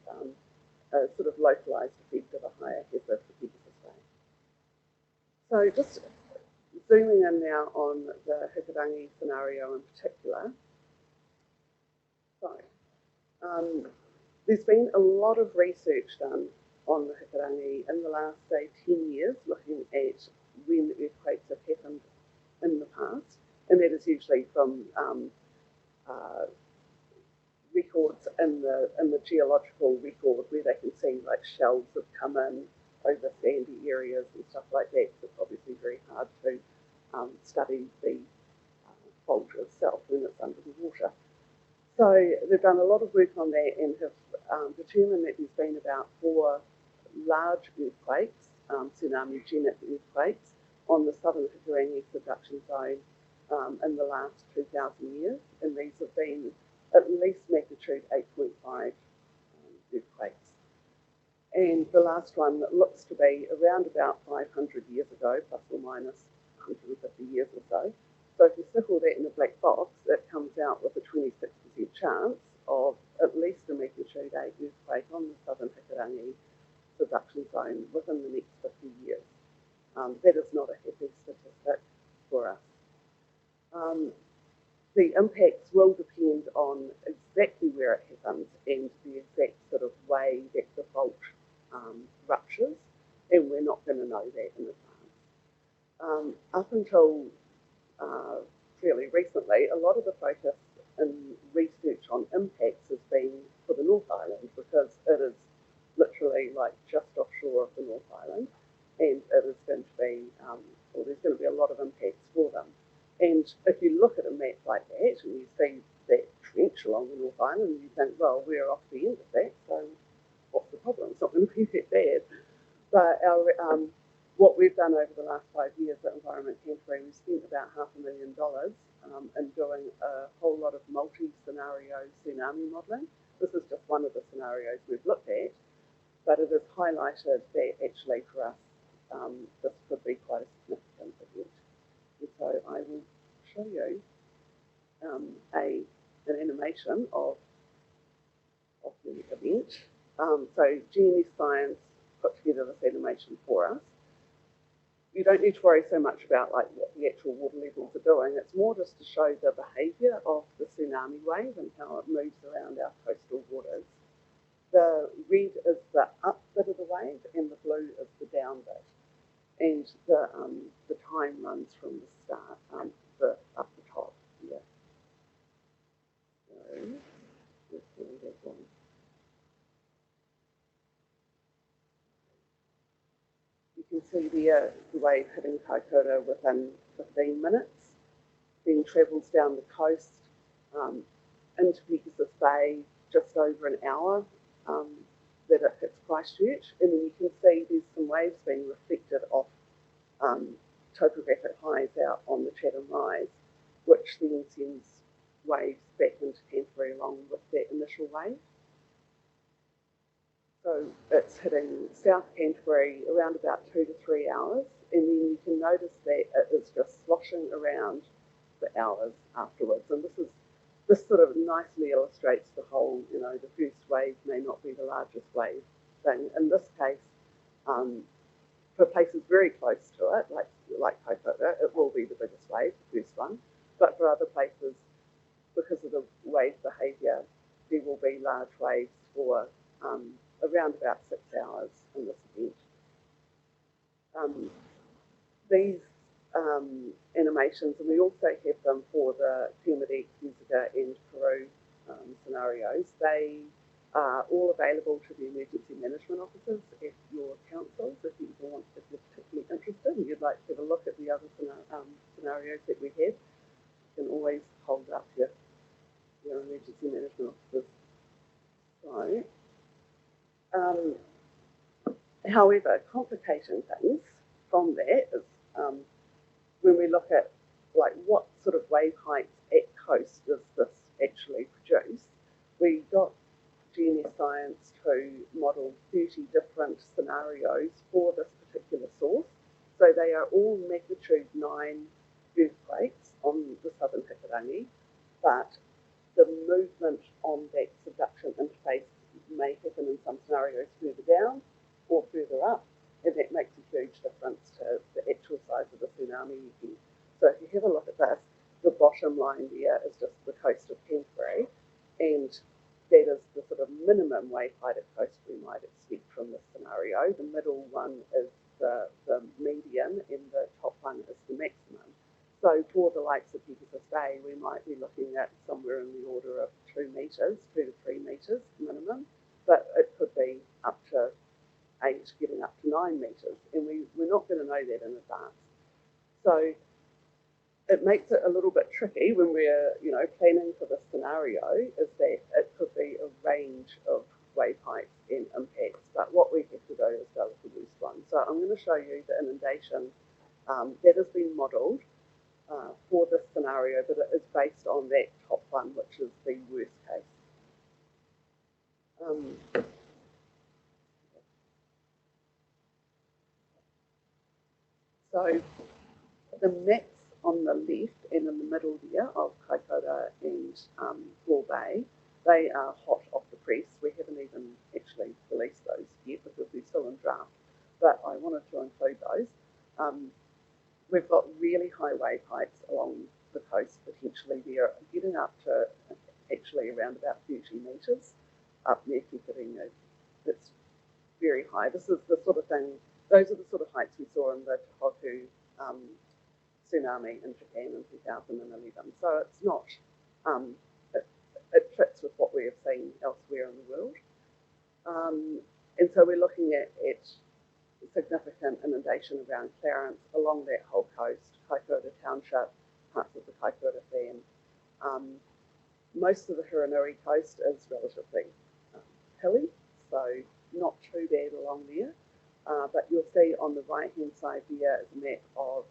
a sort of localised effect of a higher hazard for Pegasus Bay. So just zooming in now on the Hikurangi scenario in particular. So, there's been a lot of research done on the Hikurangi in the last, say, 10 years, looking at when earthquakes have happened in the past, and that is usually from records in the geological record where they can see like shells have come in over sandy areas and stuff like that. So it's obviously very hard to study the fault itself when it's under the water. So they've done a lot of work on that and have determined that there's been about 4 large earthquakes, tsunami-genic earthquakes, on the southern Hikurangi subduction zone in the last 2,000 years, and these have been at least magnitude 8.5 earthquakes. And the last one looks to be around about 500 years ago, plus or minus 150 years or so. So if you stick all that in a black box, it comes out with a 26% chance of at least a magnitude 8 earthquake on the southern Hikurangi subduction zone within the next 50 years. That is not a happy statistic for us. The impacts will depend on exactly where it happens and the exact sort of way that the fault ruptures, and we're not going to know that in advance. Up until fairly recently, a lot of the focus in research on impacts has been for the North Island, because it is literally like just offshore of the North Island, and it is going to be, or there's going to be a lot of impacts for them. And if you look at a map like that and you see that trench along the North Island, you think, well, we're off the end of that, so what's the problem? It's not going to be that bad. But what we've done over the last 5 years at Environment Canterbury, we've spent about $500,000 in doing a whole lot of multi-scenario tsunami modelling. This is just one of the scenarios we've looked at, but it has highlighted that actually for us, this could be quite a significant event. And so I will show you an animation of the event. So GNS Science put together this animation for us. You don't need to worry so much about like what the actual water levels are doing. It's more just to show the behaviour of the tsunami wave and how it moves around our coastal waters. The red is the up bit of the wave and the blue is the down bit. And the time runs from the start, up the top here. So let's do that one. You can see the wave hitting Kaikoura within 15 minutes, then travels down the coast into Pegasus Bay just over an hour that it hits Christchurch, and then you can see there's some waves being reflected off topographic highs out on the Chatham Rise, which then sends waves back into Canterbury along with that initial wave. So it's hitting South Canterbury around about 2 to 3 hours, and then you can notice that it is just sloshing around the hours afterwards. And this sort of nicely illustrates the whole, you know, the first wave may not be the largest wave thing. In this case, for places very close to it, like Kaikoura, it will be the biggest wave, the first one. But for other places, because of the wave behaviour, there will be large waves for around about 6 hours in this event. These animations, and we also have them for the Kermadec, Huzaga and Peru scenarios. They are all available to the emergency management officers at your councils if you're particularly interested and you'd like to have a look at the other scenarios that we have. You can always hold up your emergency management officers. So, however, complicating things from that is when we look at like what sort of wave heights at coast does this actually produce, we got GNS Science to model 30 different scenarios for this particular source. So they are all magnitude 9 earthquakes on the southern Hikurangi, but the movement on that subduction interface may happen in some scenarios further down or further up, and that makes a huge difference to the actual size of the tsunami event. So if you have a look at this, the bottom line there is just the coast of Canterbury, and that is the sort of minimum wave height at coast we might expect from this scenario. The middle one is the median, and the top one is the maximum. So for the likes of Pegasus Bay, we might be looking at somewhere in the order of 2 metres, 2 to 3 metres minimum, but it could be up to 8, getting up to 9 metres, and we're not going to know that in advance. So it makes it a little bit tricky when we're, planning for this scenario, is that it could be a range of wave heights and impacts, but what we have to do is go with the worst one. So I'm going to show you the inundation that has been modelled for this scenario, but it is based on that top one, which is the worst case. So the maps on the left and in the middle there of Kaikoura and Gore Bay, they are hot off the press. We haven't even actually released those yet because they're still in draft, but I wanted to include those. We've got really high wave heights along the coast, potentially there, getting up to actually around about 30 metres up near Karakia. It's very high. This is the sort of thing, those are the sort of heights we saw in the Tahu tsunami in Japan in 2011. So it's not, it fits with what we have seen elsewhere in the world. And so we're looking at significant inundation around Clarence, along that whole coast, Kaikoura Township, parts of the Kaikoura Fan. Most of the Hiranui coast is relatively hilly, so not too bad along there. But you'll see on the right-hand side here is a map of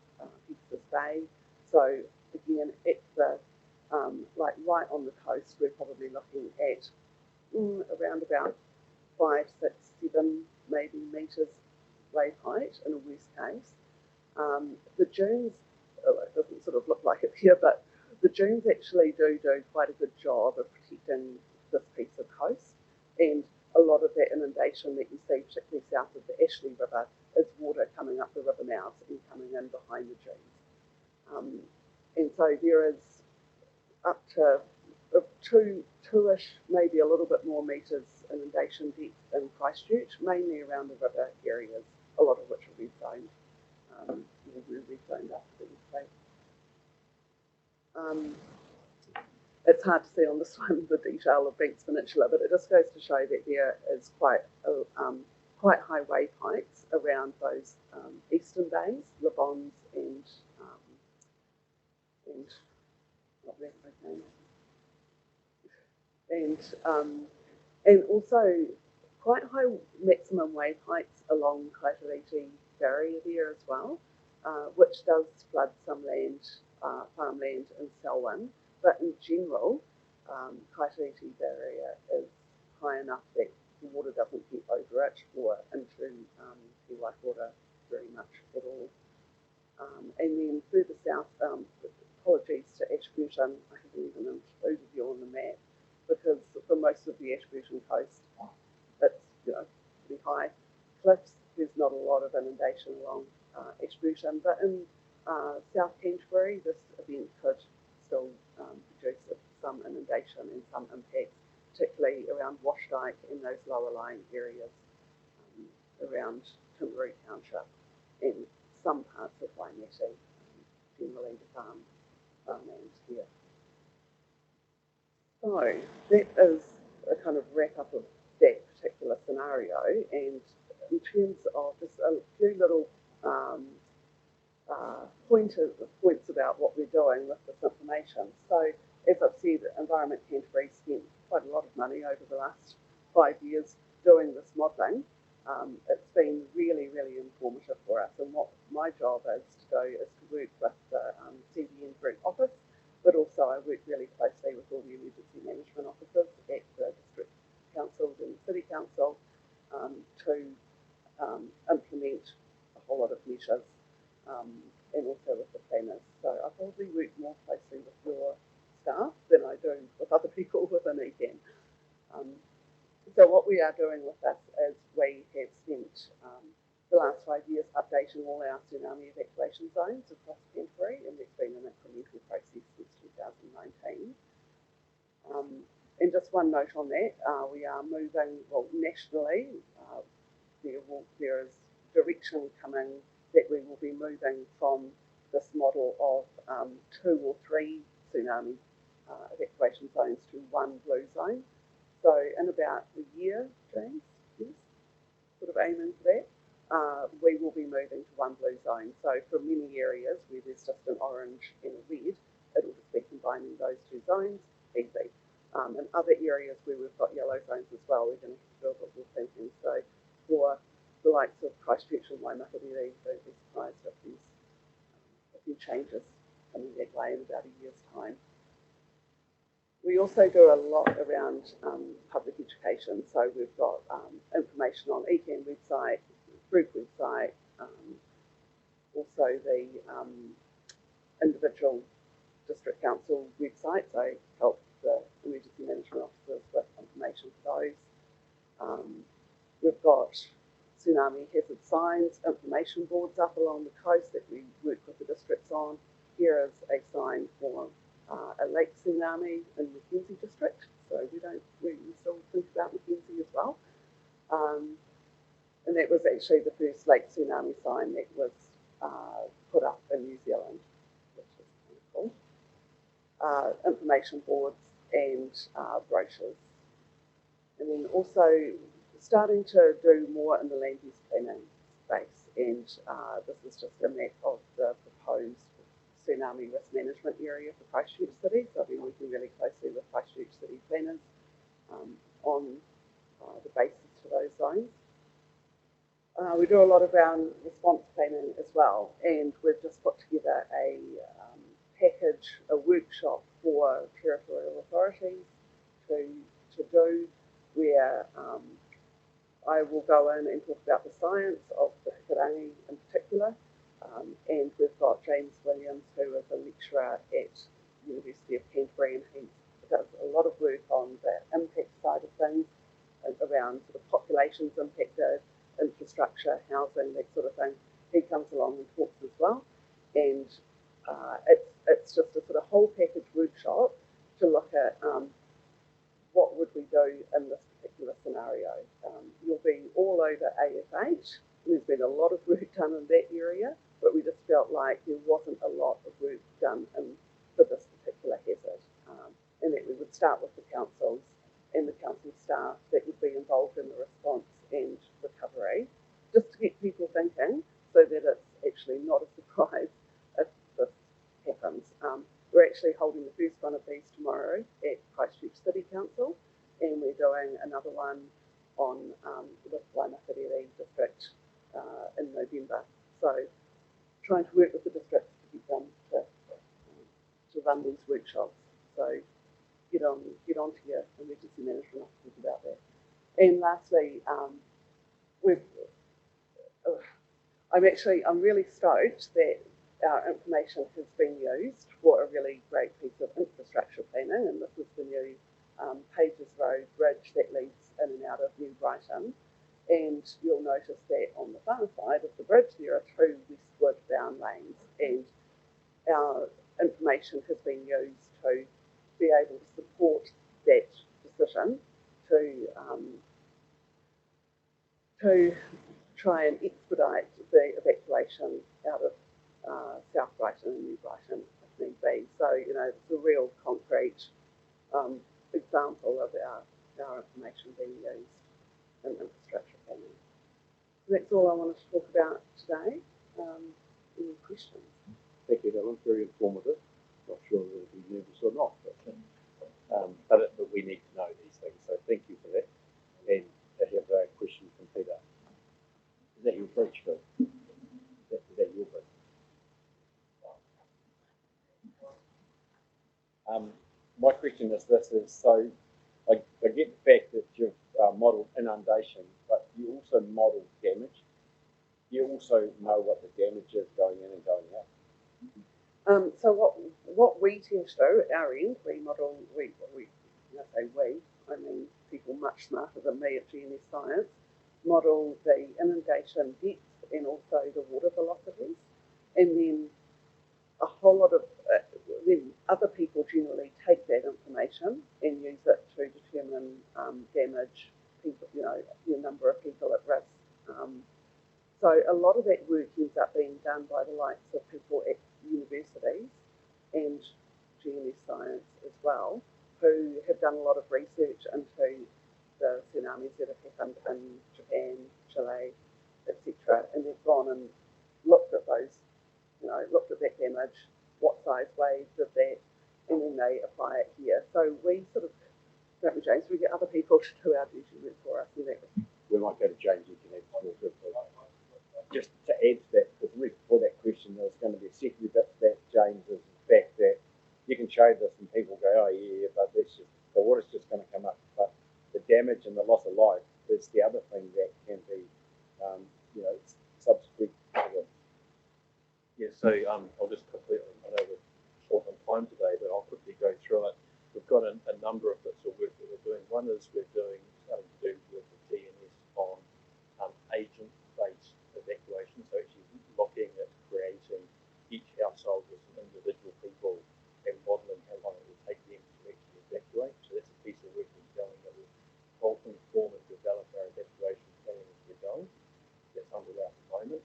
Pegasus Bay. So again, at the like right on the coast, we're probably looking at around about 5, 6, 7 maybe metres wave height in a worst case. The dunes, it doesn't sort of look like it here, but the dunes actually do quite a good job of protecting this piece of coast, and a lot of that inundation that you see, particularly south of the Ashley River, is water coming up the river mouth and coming in behind the dunes. And so there is up to two-ish, maybe a little bit more metres inundation depth in Christchurch, mainly around the river areas, a lot of which will be zoned. We're rezoned after the earthquake. It's hard to see on this one the detail of Banks Peninsula, but it just goes to show that there is quite high wave heights around those eastern bays, Le Bons and not that okay. And also quite high maximum wave heights along Kaiteriti barrier there as well, which does flood some land, farmland in Selwyn. But in general, Kaiteriti barrier is high enough that the water doesn't get over it or into Te Waikato very much at all. And then further south, apologies to Ashburton, I haven't even included you on the map, because for most of the Ashburton coast, it's pretty high cliffs. There's not a lot of inundation along Ashburton, but in South Canterbury, this event could still produce some inundation and some impacts, particularly around Washdyke and those lower lying areas around Timaru Township and some parts of Waimate, generally the farmland here. So that is a kind of wrap up of that particular scenario, and in terms of just a few little points about what we're doing with this information. So as I've said, Environment Canterbury spent quite a lot of money over the last 5 years doing this modelling. It's been really, really informative for us, and what my job is to do is to work with the CDEM Group Office but also I work really closely with all the emergency management officers at the district councils and city council to implement a whole lot of measures and also with the planners. So I probably work more closely with your staff than I do with other people within ECAN. So what we are doing with this is we have spent the last 5 years updating all our tsunami evacuation zones across Canterbury, and it's been an incremental process since 2019. And just one note on that, we are moving, well, nationally, there is direction coming that we will be moving from this model of 2 or 3 tsunami evacuation zones to 1 blue zone. So in about a year, James, yes, sort of aiming for that, we will be moving to 1 blue zone. So for many areas where there's just an orange and a red, it will just be combining those 2 zones, easy. In other areas where we've got yellow zones as well, we're going to have to do a bit more thinking. So for the likes of Christchurch and Whakakapi, don't be surprised if there's a few changes coming that way in about a year's time. We also do a lot around public education. So we've got information on ECAN website, group website, also the individual district council websites. I help the emergency management officers with information for those. We've got tsunami hazard signs, information boards up along the coast that we work with the districts on. Here is a sign for a lake tsunami in Mackenzie district, so we still think about Mackenzie as well. And that was actually the first lake tsunami sign that was put up in New Zealand, which is kind of cool. Information boards and brochures. And then also starting to do more in the land use planning space, and this is just a map of the proposed tsunami risk management area for Christchurch City. So I've been working really closely with Christchurch City planners on the basis for those zones. We do a lot around response planning as well, and we've just put together a package, a workshop for territorial authorities to do, where I will go in and talk about the science of the Whakatau in particular. And we've got James Williams, who is a lecturer at the University of Canterbury, and he does a lot of work on the impact side of things, around sort of populations impacted, infrastructure, housing, that sort of thing. He comes along and talks as well. And it's just a sort of whole package workshop to look at what would we do in this particular scenario. You'll be all over AFH. There's been a lot of work done in that area, but we just felt like there wasn't a lot of work done for this particular hazard. And that we would start with the councils and the council staff that would be involved in the response and recovery, just to get people thinking, so that it's actually not a surprise if this happens. We're actually holding the first one of these tomorrow at Christchurch City Council, and we're doing another one on the Whakakapi district in November. So trying to work with the districts to get them to run these workshops. So get on to your emergency management officers about that. And lastly, I'm really stoked that our information has been used for a really great piece of infrastructure planning, and this is the new Pages Road bridge that leads in and out of New Brighton. And you'll notice that on the far side of the bridge there are 2 westward bound lanes, and our information has been used to be able to support that decision to try and expedite the evacuation out of South Brighton and New Brighton if need be. So, it's a real concrete example of our information being used in infrastructure planning. So that's all I wanted to talk about today. Any questions?
Thank you, Helen. Very informative. Not sure whether it'll be nervous or not, but we need to know these things. So thank you for that. And I have a question from Peter. Is that your bridge, Phil? Is that your bridge? My question is this: is so I get the fact that you've modelled inundation, but you also model damage. You also know what the damage is going in and going out.
So what we tend to do at our end, we model, when I say we, I mean people much smarter than me at GNS Science, model the inundation depth and also the water velocities. And then a whole lot of, then other people generally take that information and use it to determine damage, people, the number of people at risk. So a lot of that work ends up being done by the likes of people at universities and GNS Science as well, who have done a lot of research into the tsunamis that have happened in Japan, Chile, etc. And they've gone and looked at those, looked at that damage, what size wave did that, and then they apply it here. So we sort of, don't we, James, we get other people to do our duty work for us, and that was.
We might go to James, you can add more to it. Just to add to that, because before that question, there's going to be a secondary bit to that, James, is the fact that you can show this and people go, oh yeah, but that's just, the water's just going to come up. But the damage and the loss of life is the other thing that can be, subsequent to this.
Yeah, so I'll just quickly, I know we're short on time today, but I'll quickly go through it. We've got a number of bits of work that we're doing. One is we're starting to do with the DNS on agent-based evacuation, so actually looking at creating each household with some individual people and modelling how long it will take them to actually evacuate. So that's a piece of work we're going that will help inform and develop our evacuation plan as we're going. That's underway at the moment.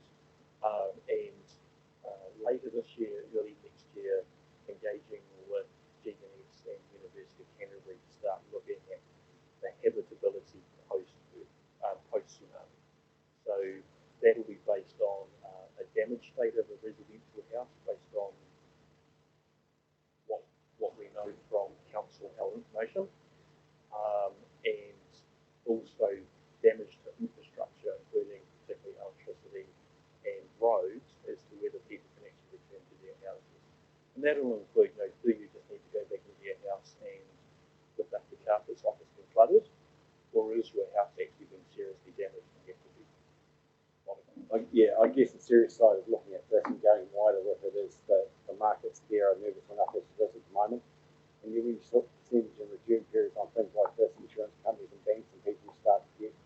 Later this year, early next year, engaging with GNS and University of Canterbury to start looking at the habitability post-tsunami. So that'll be based on a damage state of a residential house, based on what we know from council health information, and also damage to infrastructure, including particularly electricity and roads, as to whether people can actually return to their houses. And that will include, do you just need to go back into your house and lift up the carpets off it's been flooded, or is your house actually been seriously damaged and have to be modified?
I guess the serious side of looking at this and going wider with it is that the markets there are nervous enough as it is at the moment. And then when you sort of percentage and return periods on things like this, insurance companies and banks and people start to get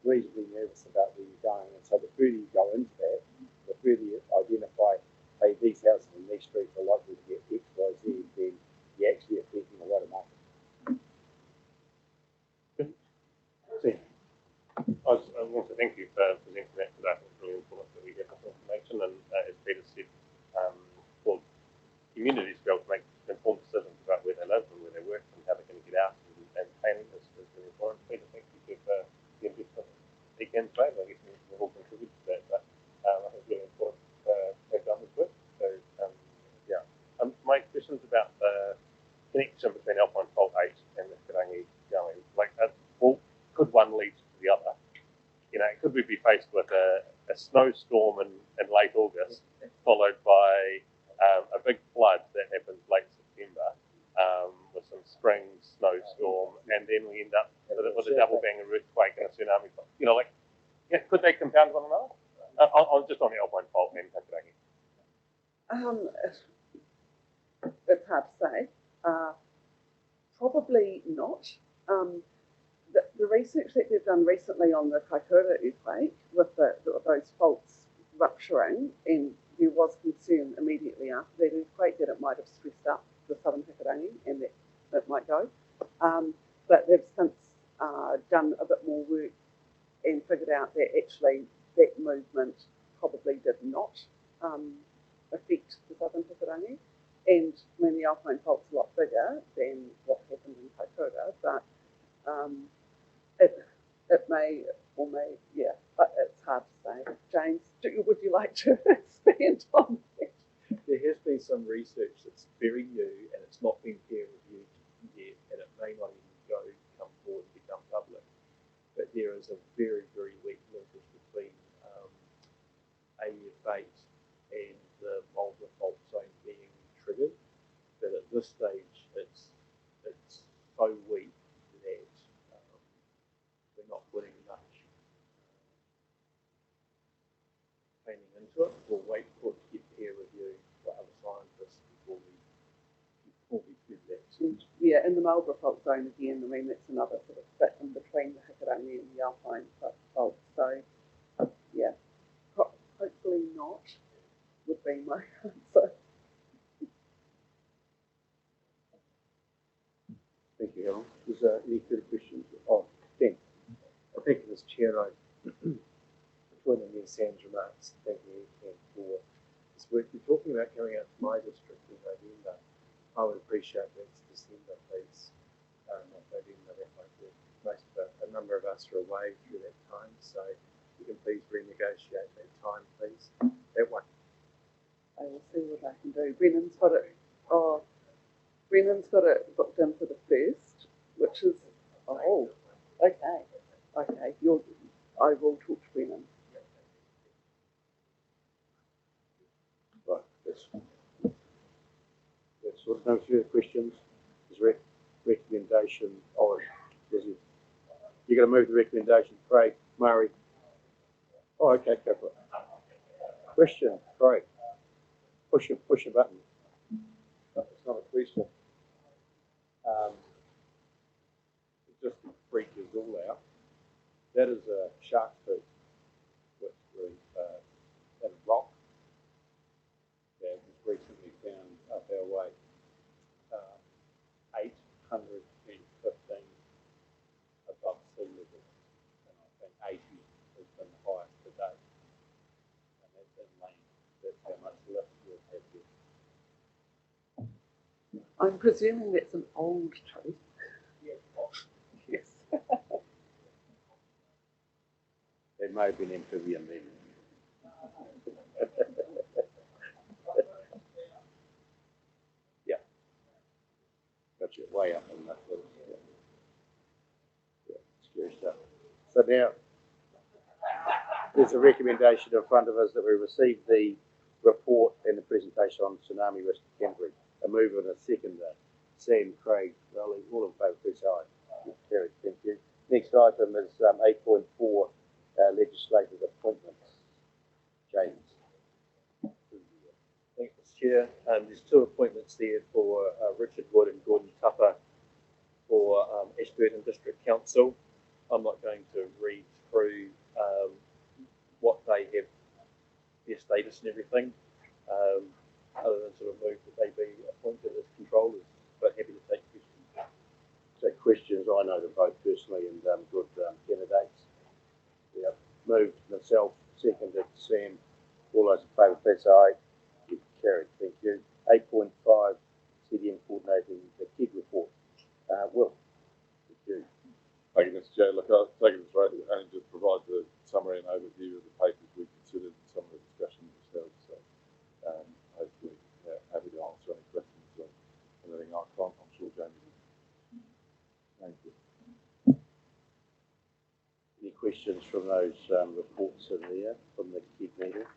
reasonably nervous about where you're going. And so the further you go into that, the further you identify, hey, these houses in these streets are likely to get X, Y, Z, then you're actually affecting a lot of markets.
I want to thank you for presenting that today. I think it's really important that we get this information, and as Peter said, for communities to be able to make informed decisions about where they live and where they work and how they're going to get out and planning is really important. Peter, thank you for the investment weekend today. I guess we've all contributed to that, but I think it's really important to have done this work. So, my question's about the connection between Alpine Fault 8 and the Karakia going. Could one lead to the other? Could we be faced with a snowstorm in late August, followed by a big flood that happens late September, with some spring snowstorm, and then we end up with a double bang of earthquake and a tsunami? Could they compound one another? I'm just on the Alpine Fault and Karakia.
It's hard to say. Probably not. The research that they've done recently on the Kaikoura earthquake, with those faults rupturing, and there was concern immediately after that earthquake that it might have stressed up the southern Whakatau and that it might go. But they've since done a bit more work and figured out that actually that movement probably did not affect the southern Whakatau. And when the Alpine Fault's a lot bigger than what happened in Kaikoura, but it may or may, but it's hard to say. James, would you like to expand on that?
There has been some research that's very new and it's not been peer reviewed yet, and it may not even come forward and become public. But there is a very, very weak linkage between AF8 and the Mulder fault zone being triggered. But at this stage, it's
in the Marlborough fault zone again, I mean, that's another sort of bit in between the Hakarangi and the Alpine fault. So, yeah, hopefully not would be my answer.
Thank you, Helen. Is there any further questions? Oh, Ben.
Thank you, Mr. Chair. I join in Sam's remarks. Thank you again for this work you're talking about coming out to my district in November. I would appreciate that it's December, please. Not November, that might be a number of us are away through that time, so you can please renegotiate that time, please. That one.
I will see what I can do. Brennan's got it. Oh, Brennan's got it booked in for the 1st, which is okay. Okay, I will talk to Brennan.
Right, that's sort of no further questions. There's recommendation. Oh, you're going to move the recommendation, Craig, Murray. Oh, okay, go for it. Question, Craig. Push a button.
It's not a question. Just to freak us all out. That is a shark tooth, which was in a rock that was recently found up our way. 815 above sea level, and I think 80 has been the highest to date. And that's inland. That's how much lift we've had here.
I'm presuming that's an old tree. Yes.
It may have been amphibian then. Yeah. Got you way up on that little. Yeah, scary stuff. So now, there's a recommendation in front of us that we receive the report and the presentation on tsunami risk in Canterbury. A mover and a seconder. Sam, Craig, Raleigh, all in favour, please say aye. Carried, thank you. Next item is 8.4, legislated appointments. James.
Thanks, Chair. There's 2 appointments there for Richard Wood and Gordon Tupper for Ashburton District Council. I'm not going to read through what they have, their status and everything, other than sort of move that they be appointed as controllers, but happy to take questions.
Take questions. I know them both personally and good candidates. Yeah. Moved myself, seconded Sam. All those in favour, please say aye. Carried, thank you. 8.5, CDEM coordinating the KID report. Will, thank you.
Thank you, Mr. Chair. Look, I'll take it as right and just provide the summary and overview of the papers we considered and some of the discussions ourselves. So, hopefully, happy to answer any questions on anything I can't. I'm sure Jamie will. Thank you.
Any questions from those reports in there from the KID meeting?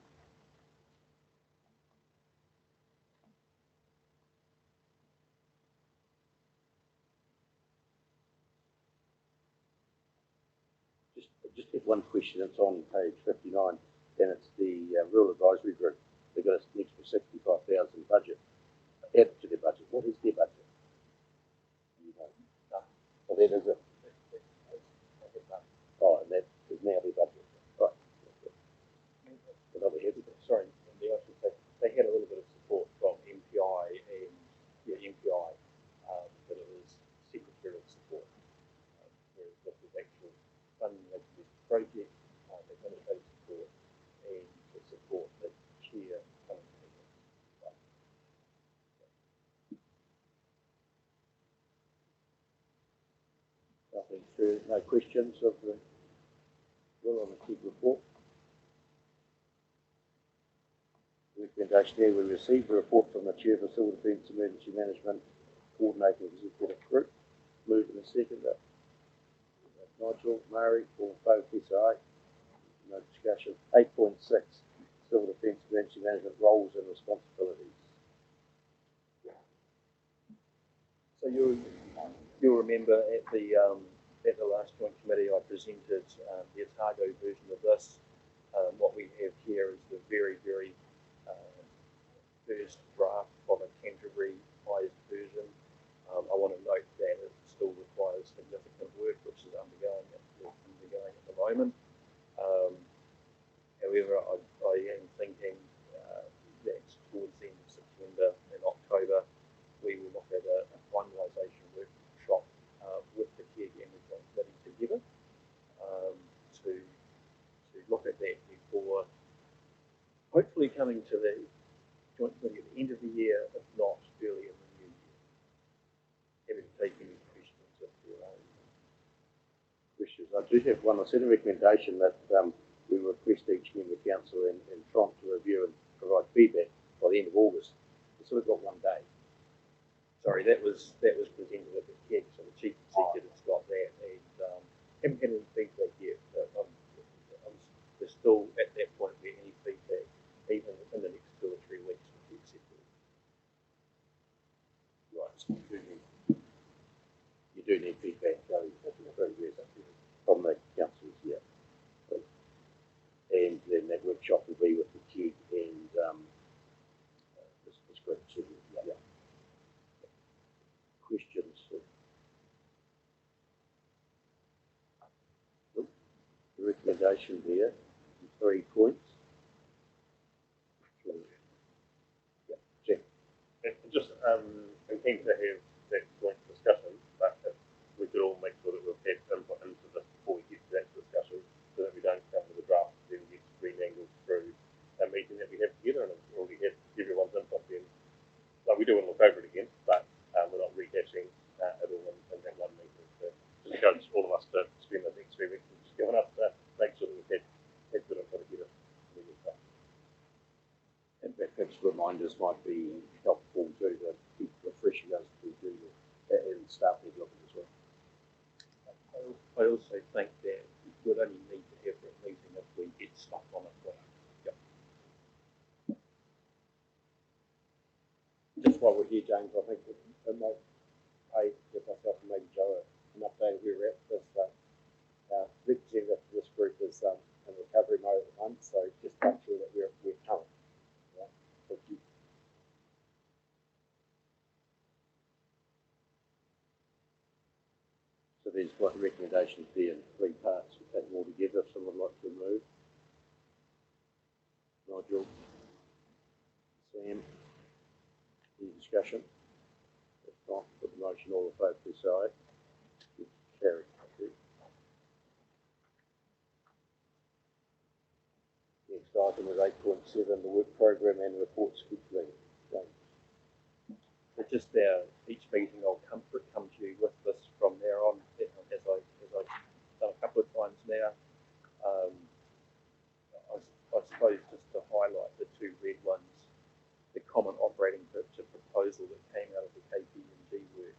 Just have one question. It's on page 59, and it's the Rural Advisory Group. They've got an extra 65,000 budget added to their budget. What is their budget? You know, no. Well, that is it. Oh, and that is now their budget. Right. But I'll be happy to.
Sorry, I should say they had a little bit of support from MPI and MPI, but it was secretarial support, whereas this was actual funding of the project, administrative support, and to support the chair coming to meetings.
Nothing further. No questions of the Will on the KID report. The recommendation there, we received a report from the Chair of the Civil Defence Emergency Management Coordinating Executive Group. Move in a second. Nigel, Murray, all in favour, please say aye. No discussion. 8.6, Civil Defence Emergency Management Roles and Responsibilities.
So you'll remember at the last joint committee I presented the Otago version of this. What we have here is the very, very first draft of a Canterbury-ized version. I want to note that it still requires significant work, which is undergoing at the moment. However, I am thinking that towards the end of September and October, we will look at a finalisation workshop with the CDEM and Joint Committee together to look at that before hopefully coming to the Joint Committee at the end of the year, if not early in the new year. Happy to take any questions if there are any.
Questions. I do have one. I sent a recommendation that we request each member council and Trump to review and provide feedback by the end of August. We've sort of got one day.
Sorry, that was presented at the CAG, so the chief executive's got that, and haven't had any feedback yet. We're still at that point where any feedback, even in the next 2 or 3 weeks, would be acceptable.
Right. So you do need feedback from the councils, yeah. And then that workshop will be with the CAG and this group. So, yeah. Questions? The recommendation there, 3 points. Yeah, Jack.
Just, I'm keen to have that joint discussion, but if we could all make sure that we've had input into this before we get to that discussion, so that we don't come with a draft and then get remangled through a meeting that we have together, and we've already had everyone's input then. So we do want to look over it again, but we're not rehashing it all in that one meeting. So just encourage all of us to spend the next 3 weeks just giving us to make sure that we've had good input together.
And perhaps reminders might be helpful too, to keep refreshing us to do that, and staff need looking as well.
I also think that we would only need to have that meeting if we get stuck on it. Yep.
Just while we're here, James, I think it might pay give myself and maybe Joe an update of where we're at with our representative for this group is in recovery mode at the moment, so just make sure that we're current. Yeah. Thank you.
So there's what the recommendations there in 3 parts. We take them all together if someone would like to move. Nigel, Sam, any discussion? If not, put the motion all in favour to the side. Carry. Next item is 8.7, the work programme and report scheduling.
But just each meeting I'll come to you with this from there on, as I've done a couple of times now. I suppose just to highlight the 2 red ones, the common operating picture proposal that came out of the KPMG work,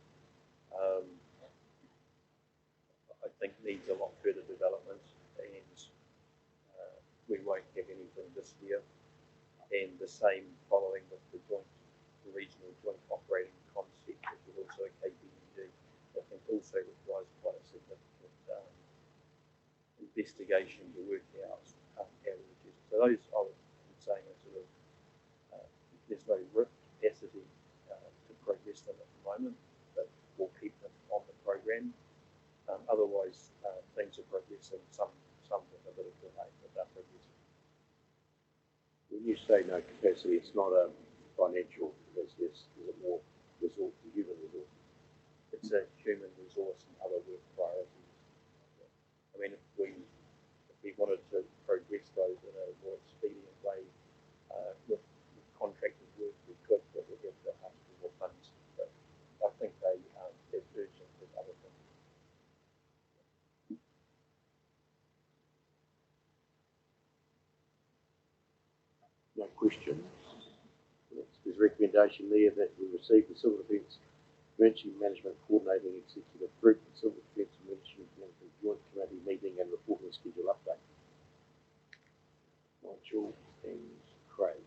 I think needs a lot further development, and we won't have anything this year. And the same following with the regional joint operating concept, which is also a KPMG, I think also requires quite a significant investigation to work out how to reduce it. So those, I was saying, are sort of, there's no capacity to progress them at the moment, but we'll keep them on the programme. Otherwise, things are progressing, some with a bit of delay, but they're progressing.
When you say no capacity, it's not a financial capacity, is it more resource, human resource?
It's a human resource and other work priorities. I mean, if we wanted to progress those in a more expedient way with contracted work, we could, but we'd have to ask for more funds. But I think they're urgent with other things.
No questions. There's a recommendation there that we receive the Civil Defence Emergency Management Coordinating Executive Group and Civil Defence Emergency Management Joint Committee meeting and reporting schedule update. Nigel and Craig.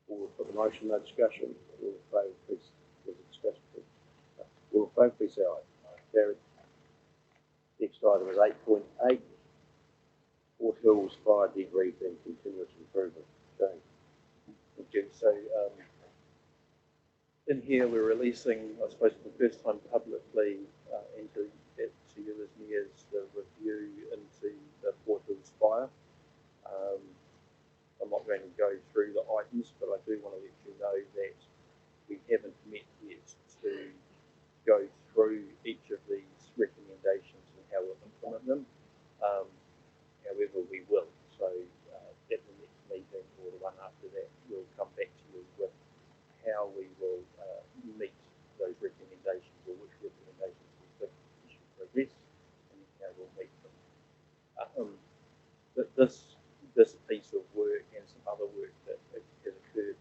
All for the motion, no discussion. All in favour, please. There's a discussion. All in favour, please say aye. Carried. Next item is 8.8. Fort Hills Fire Debrief and Continuous Improvement. James.
Thank you. So in here we're releasing, I suppose for the first time publicly, into to you as mayors, the review into the Port Hills fire. I'm not going to go through the items, but I do want to let you know that we haven't met yet to go through each of these recommendations and how we'll implement them. However, we will. So at the next meeting or the one after that, we'll come back to you with how we will meet those recommendations, or which recommendations we think we should progress, and how we'll meet them. But this piece of work and some other work that has occurred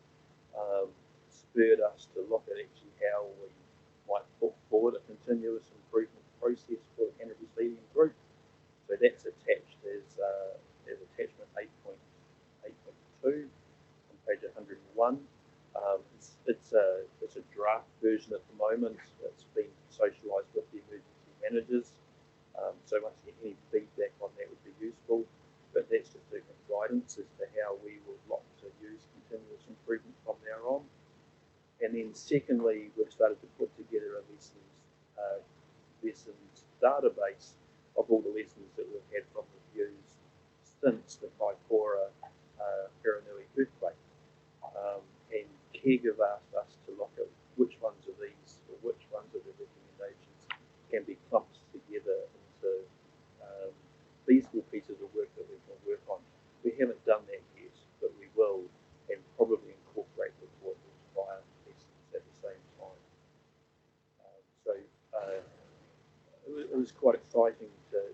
spurred us to look at actually how we might put forward a continuous improvement process for the Canterbury CDEM group. So that's attached as attachment 8.2 on page 101. It's a draft version at the moment. It's been socialised with the emergency managers. So once again, any feedback on that would be useful. But that's just to give guidance as to how we would like to use continuous improvement from now on. And then secondly, we've started to put together a lessons database of all the lessons that we've had from reviews since the Kaikoura Piranui earthquake. And CARE have asked us to look at which ones of these, or which ones of the recommendations can be clumped together into feasible pieces of work that we can work on. We haven't done that yet, but we will, and probably incorporate the Port Hills fire lessons at the same time. It was quite exciting to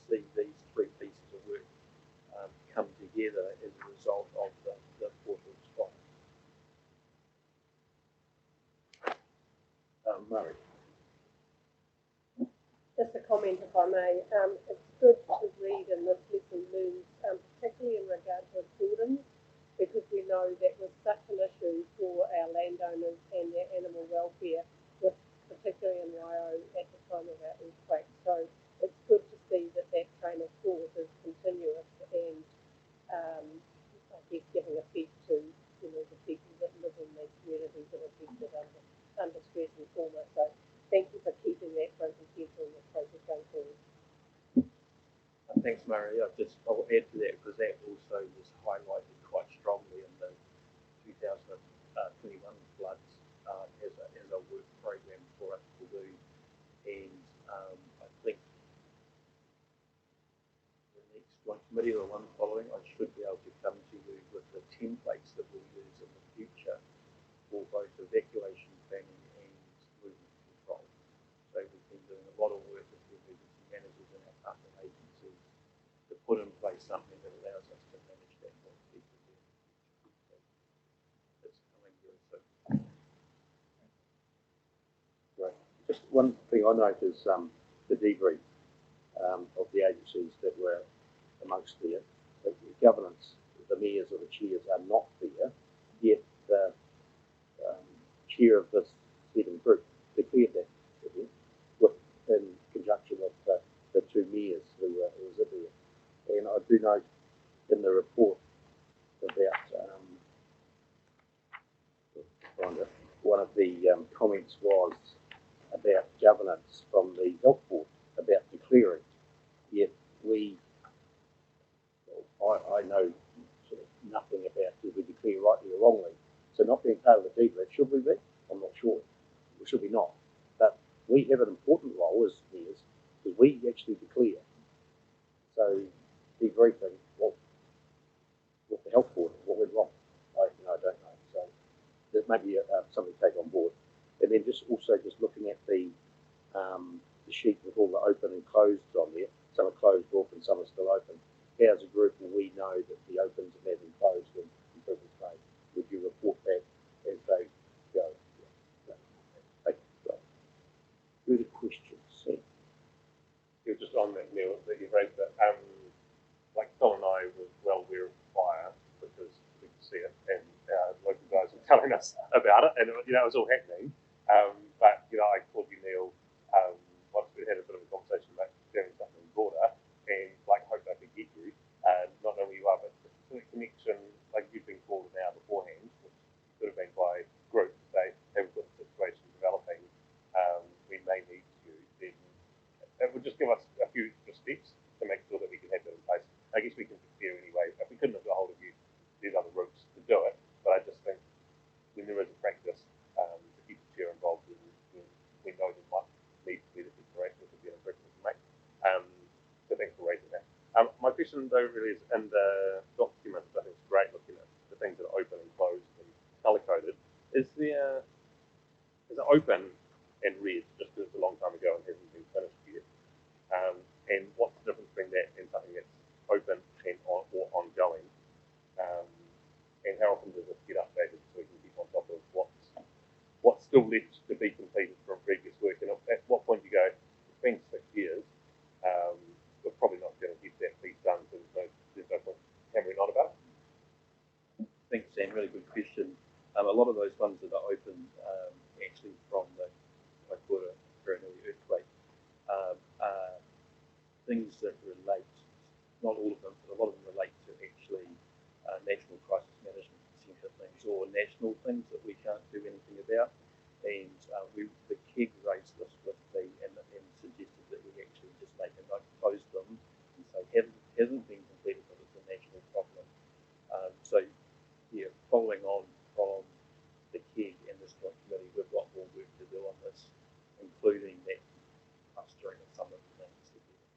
see these three pieces of work come together as a result of the Port Hills fire.
Murray.
Just a comment, if I may. It's good to read in this lesson learned, particularly in regard to children, because we know that was such an issue for our landowners and their animal welfare, with particularly in Waiau at the time of our earthquake. So it's good to see that that train of thought is continuous and I guess giving effect to the people that live in these communities that are affected under stress and trauma. So thank you for keeping that front and centre in the process going forward.
Thanks, Murray. I'll add to that because that also was highlighted quite strongly in the 2021 floods as a work program for us to do. And I think the next joint committee, or the one following, I should be able to come to you with the templates that we'll use in the future for both evacuation planning and movement control. So we've been doing a lot of work with the emergency managers and our partner agencies to put in place something that allows us to manage that more effectively. So it's coming very soon.
Right. Just one thing I note is the debrief of the agencies that were amongst there. The governance, the mayors or the chairs are not there, yet the chair of this CDEM group declared that in conjunction with the two mayors who was there. And I do note in the report about one of the comments was about governance from the health board about declaring, yet I know sort of nothing about did we declare rightly or wrongly. So not being part of the debrief, should we be? I'm not sure. Or should we not? But we have an important role as mayors because we actually declare. So debriefing with the health board, what went wrong? I don't know. So that may be something to take on board. And then just looking at the sheet with all the open and closed on there. Some are closed off and some are still open. How as a group will we know that the opens have been closed and improvements made? Would you report that as they go? Okay, great. Further questions?
You're just on that, Neil, that you raised that. Like Phil and I were well aware of the fire because we could see it and our local guys were telling us about it and it was all happening. But I called you, Neil, once we had a bit of a conversation about doing something broader and hoped I could get you, not know where you are, but the connection, like you've been called an hour beforehand, which could have been by group, they have put the question though really is, and the document, I think it's great looking at the things that are open and closed and color coded. Is it open and read just because it's a long time ago and hasn't been finished yet? And what's the difference between that and something that's open and or ongoing? And how often does it get updated so we can keep on top of what's still left to be completed from previous work? And at what point you go, it's been 6 years, we're probably not going to get that piece done, so there's no point hammering on about it.
Thanks, Sam. Really good question. A lot of those ones that are open, actually from the Waikura Taranui earthquake, are things that relate, not all of them, but a lot of them relate to actually national crisis management centre things or national things that we can't do anything about. And the KEG raised this with me and suggested that we actually just make a note, close them, and say hasn't been completed, but it's a national problem. So yeah, following on from the KEG and this joint committee, we've got more work to do on this, including that clustering of some of the things together.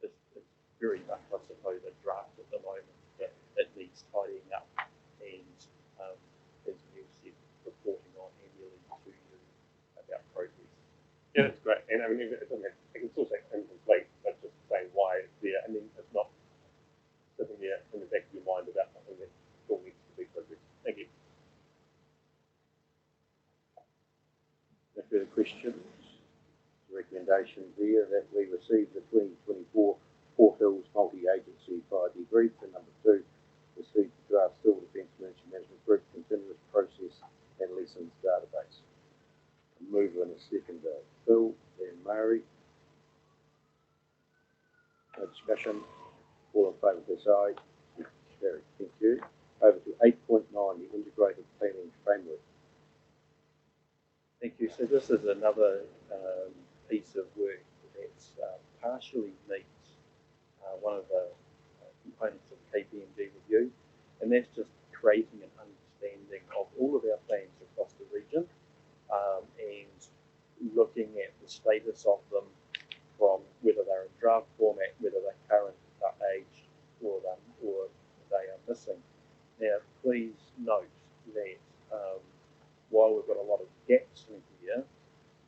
It's very much, I suppose, a draft at the moment that needs tidying up, and as Neil said, reporting on annually to you about progress.
Yeah, that's great. And I mean, it can still say incomplete, but just saying why it's there, and then it's not sitting there in the back of your mind about something that still needs to be progressed. Thank you.
No further questions. Recommendation there that we receive the 2024 Port Hills Multi-Agency Fire Debrief, and number 2, receive the draft Civil Defence Emergency Management Group Continuous Process and Lessons Database. A mover and a seconder, Phil and Mary. No discussion. All in favour, this aye. Carried. Thank you. Over to 8.9, the Integrated Planning Framework.
Thank you. So this is another piece of work that's partially meets one of the components of the KPMG review, and that's just creating an understanding of all of our plans across the region, and looking at the status of them from whether they're in draft format, whether they're current, aged, or they are missing. Now, please note that while we've got a lot of gaps in here,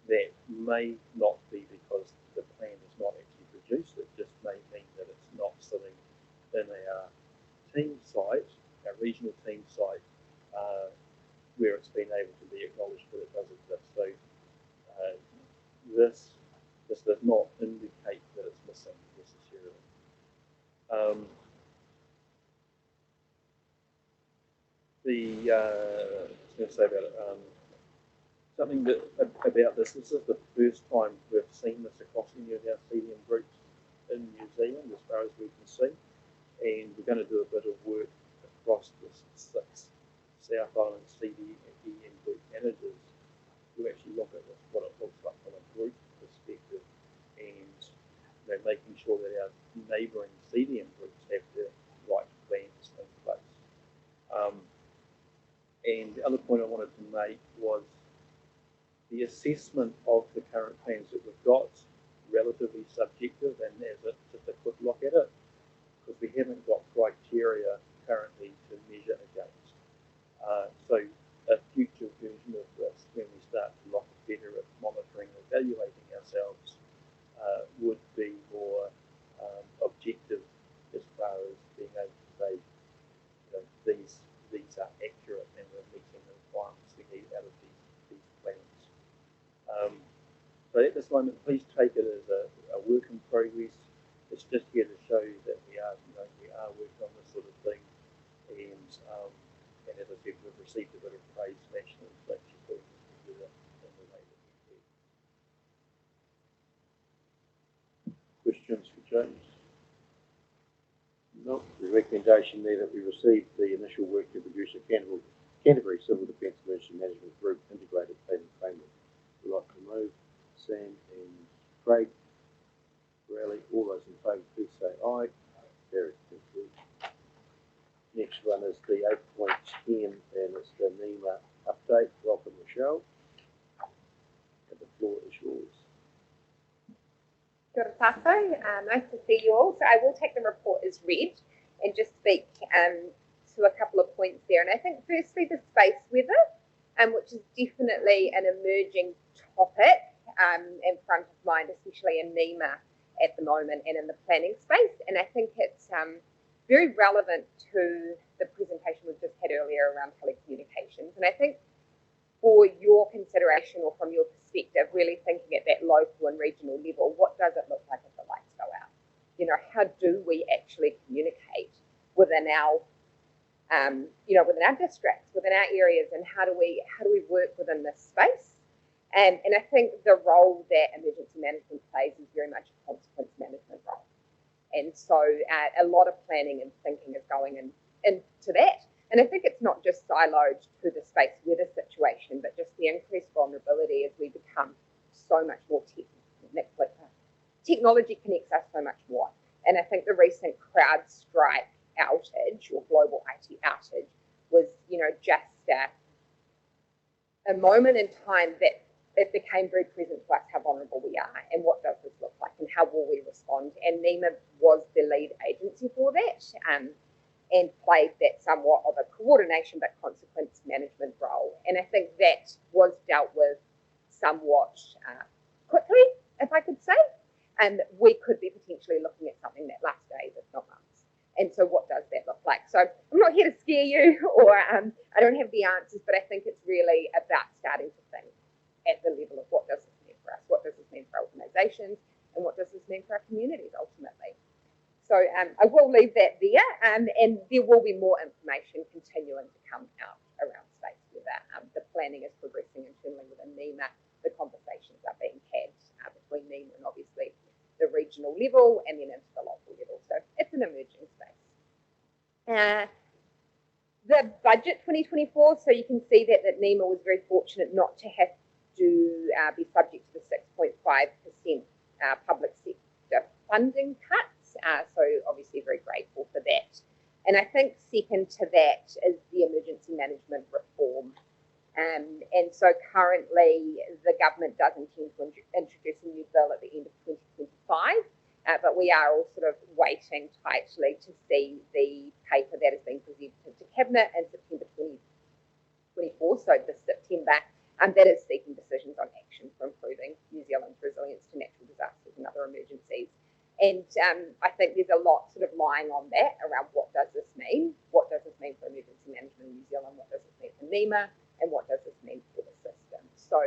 that may not be because the plan is not actually produced. It just may mean that it's not sitting in our team site, our regional team site, where it's been able to be acknowledged that it does exist. So this does not indicate that it's missing necessarily. I was going to say about it. Something about this is the first time we've seen this across any of our CDEM groups in New Zealand, as far as we can see. And we're going to do a bit of work across the 6 South Island CDEM group managers to actually look at what it looks like from a group perspective, and making sure that our neighbouring CDEM groups have the right plans in place. And the other point I wanted to make was the assessment of the current plans that we've got, relatively subjective, and as just a quick look at it, because we haven't got criteria currently to measure against. So a future version of this, when we start to look better at monitoring and evaluating ourselves, would be more objective as far as being able to say, these are accurate and we're meeting the requirements we need out of these plans. So at this moment, please take it as a work in progress. It's just here to show you that we are working on this sort of thing, and as I said, we've received a bit of praise nationally for actually putting this together in the way that we did.
Questions for James? No. The recommendation there that we received the initial work to produce a Canterbury Civil Defence Emergency Management Group Integrated Planning Framework. We'd like to move. Sam and Craig. Rally. All those in favour, please say aye. Carried. Thank you. Next one is the 8.10, and it's the NEMA update. Welcome, Michelle. And the floor is yours.
Kia ora tātou. Nice to see you all. So I will take the report as read and just speak to a couple of points there. And I think firstly the space weather, which is definitely an emerging topic in front of mind, especially in NEMA at the moment and in the planning space. And I think it's very relevant to the presentation we've just had earlier around telecommunications. And I think for your consideration or from your perspective, really thinking at that local and regional level, what does it look like if the lights go out? You know, how do we actually communicate within our, within our districts, within our areas, and how do we work within this space? And I think the role that emergency management plays is very much a consequence management role. And so a lot of planning and thinking is going into that. And I think it's not just siloed to the space weather situation, but just the increased vulnerability as we become so much more technology connects us so much more. And I think the recent CrowdStrike outage or global IT outage was, just a moment in time that it became very present to us how vulnerable we are and what does this look like and how will we respond. And NEMA was the lead agency for that. And played that somewhat of a coordination but consequence management role. And I think that was dealt with somewhat quickly, if I could say, and we could be potentially looking at something that lasts days, if not months. And so what does that look like? So I'm not here to scare you or I don't have the answers, but I think it's really about starting to think at the level of what does this mean for us, what does this mean for organisations, and what does this mean for our communities ultimately. So I will leave that there, and there will be more information continuing to come out around space weather. The planning is progressing internally within NEMA. The conversations are being had between NEMA and obviously the regional level and then into the local level. So it's an emerging space. The budget 2024, so you can see that NEMA was very fortunate not to have to be subject to the 6.5% public sector funding cuts. So obviously very grateful for that. And I think second to that is the emergency management reform. And so currently the government does intend to introduce a new bill at the end of 2025, but we are all sort of waiting tightly to see the paper that is being presented to Cabinet in September 2024, so this September, that is seeking decisions on action for improving New Zealand's resilience to natural disasters and other emergencies. And I think there's a lot sort of lying on that around what does this mean? What does this mean for emergency management in New Zealand? What does this mean for NEMA? And what does this mean for the system? So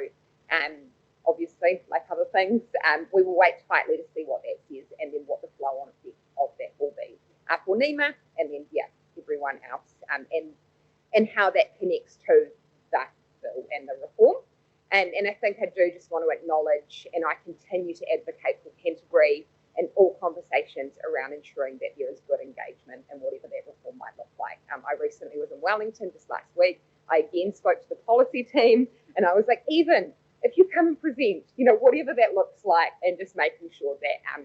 obviously, like other things, we will wait tightly to see what that says and then what the flow-on effect of that will be for NEMA and then, everyone else and how that connects to the bill and the reform. And I think I do just want to acknowledge, and I continue to advocate for Canterbury and all conversations around ensuring that there is good engagement and whatever that reform might look like. I recently was in Wellington just last week. I again spoke to the policy team and I was like, even if you come and present, whatever that looks like, and just making sure that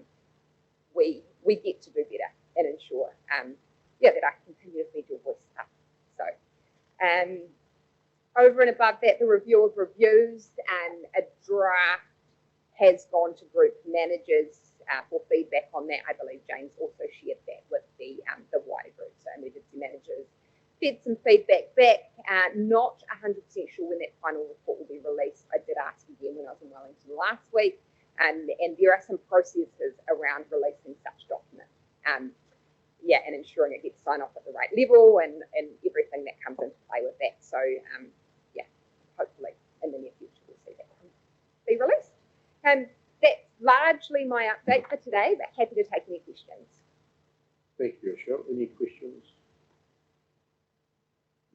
we get to do better and ensure that I continuously do voice up. So over and above that, the review of reviews and a draft has gone to group managers for feedback on that. I believe James also shared that with the wider group, so emergency managers fed some feedback back. Not 100% sure when that final report will be released. I did ask again when I was in Wellington last week, and there are some processes around releasing such documents. And ensuring it gets signed off at the right level and everything that comes into play with that. So hopefully in the near future we'll see that be released. And that's largely my update for today, but happy to take any questions.
Thank you, Michelle. Any questions?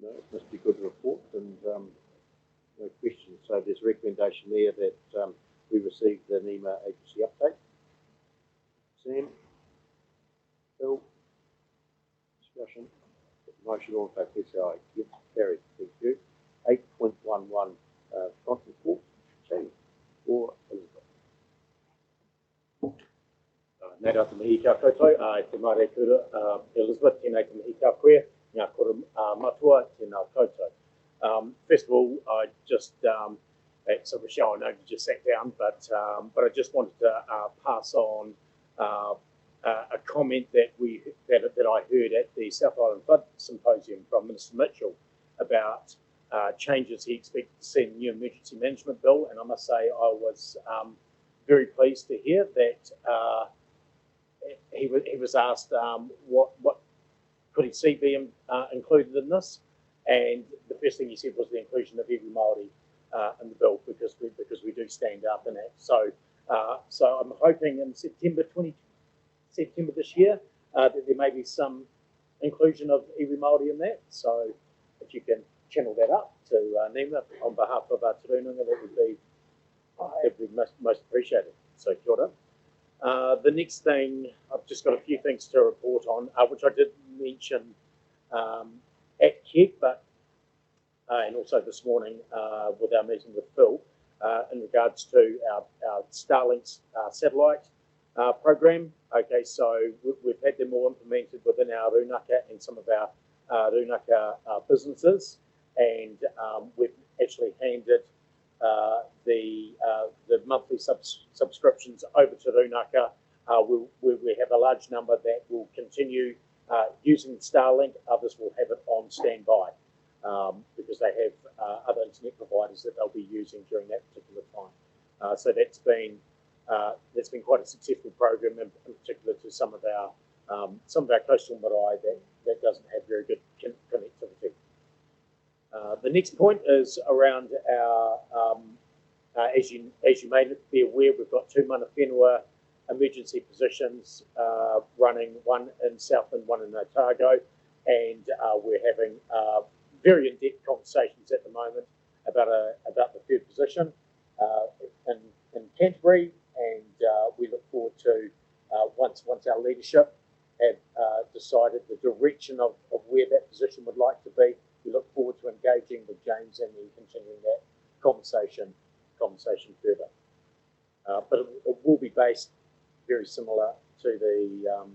No, it must be a good report and no questions. So there's a recommendation there that we received the NEMA agency update. Sam? Bill? Discussion? Motion all in favour, please say aye. Yep, carried. Thank you. 8.11 front report. Jamie or Elizabeth?
Nē rā te mihi kia koutou, te mare kura Elizabeth, tēnei te mihi kia koe, ngā kora matua, tēnā koutou. First of all, I just
So Rochelle, I know you just sat down, but I just wanted to pass on a comment that I heard at the South Island Flood Symposium from Minister Mitchell about changes he expected to see in the new emergency management bill, and I must say I was very pleased to hear that he was asked what could he see being included in this, and the first thing he said was the inclusion of every Māori in the bill because we do stand up in it. So I'm hoping in September this year that there may be some inclusion of iwi Māori in that. So if you can channel that up to NEMA on behalf of Rūnanga, that would be most appreciated. So kia ora. The next thing, I've just got a few things to report on, which I did mention at KEG, but and also this morning with our meeting with Phil in regards to our Starlink satellite program. Okay, so we've had them all implemented within our Rūnanga and some of our Rūnanga businesses, and we've actually handed the monthly subscriptions over to Rūnanga. We have a large number that will continue using Starlink. Others will have it on standby because they have other internet providers that they'll be using during that particular time. So that's been quite a successful program, in particular to some of our coastal marae that doesn't have very good connectivity. The next point is around our, as you may be aware, we've got 2 mana whenua emergency positions running, one in South and one in Otago, and we're having very in-depth conversations at the moment about the third position in Canterbury, and we look forward to once our leadership have decided the direction of where that position would like to be, we look forward to engaging with James and then continuing that conversation further. But it will be based very similar to the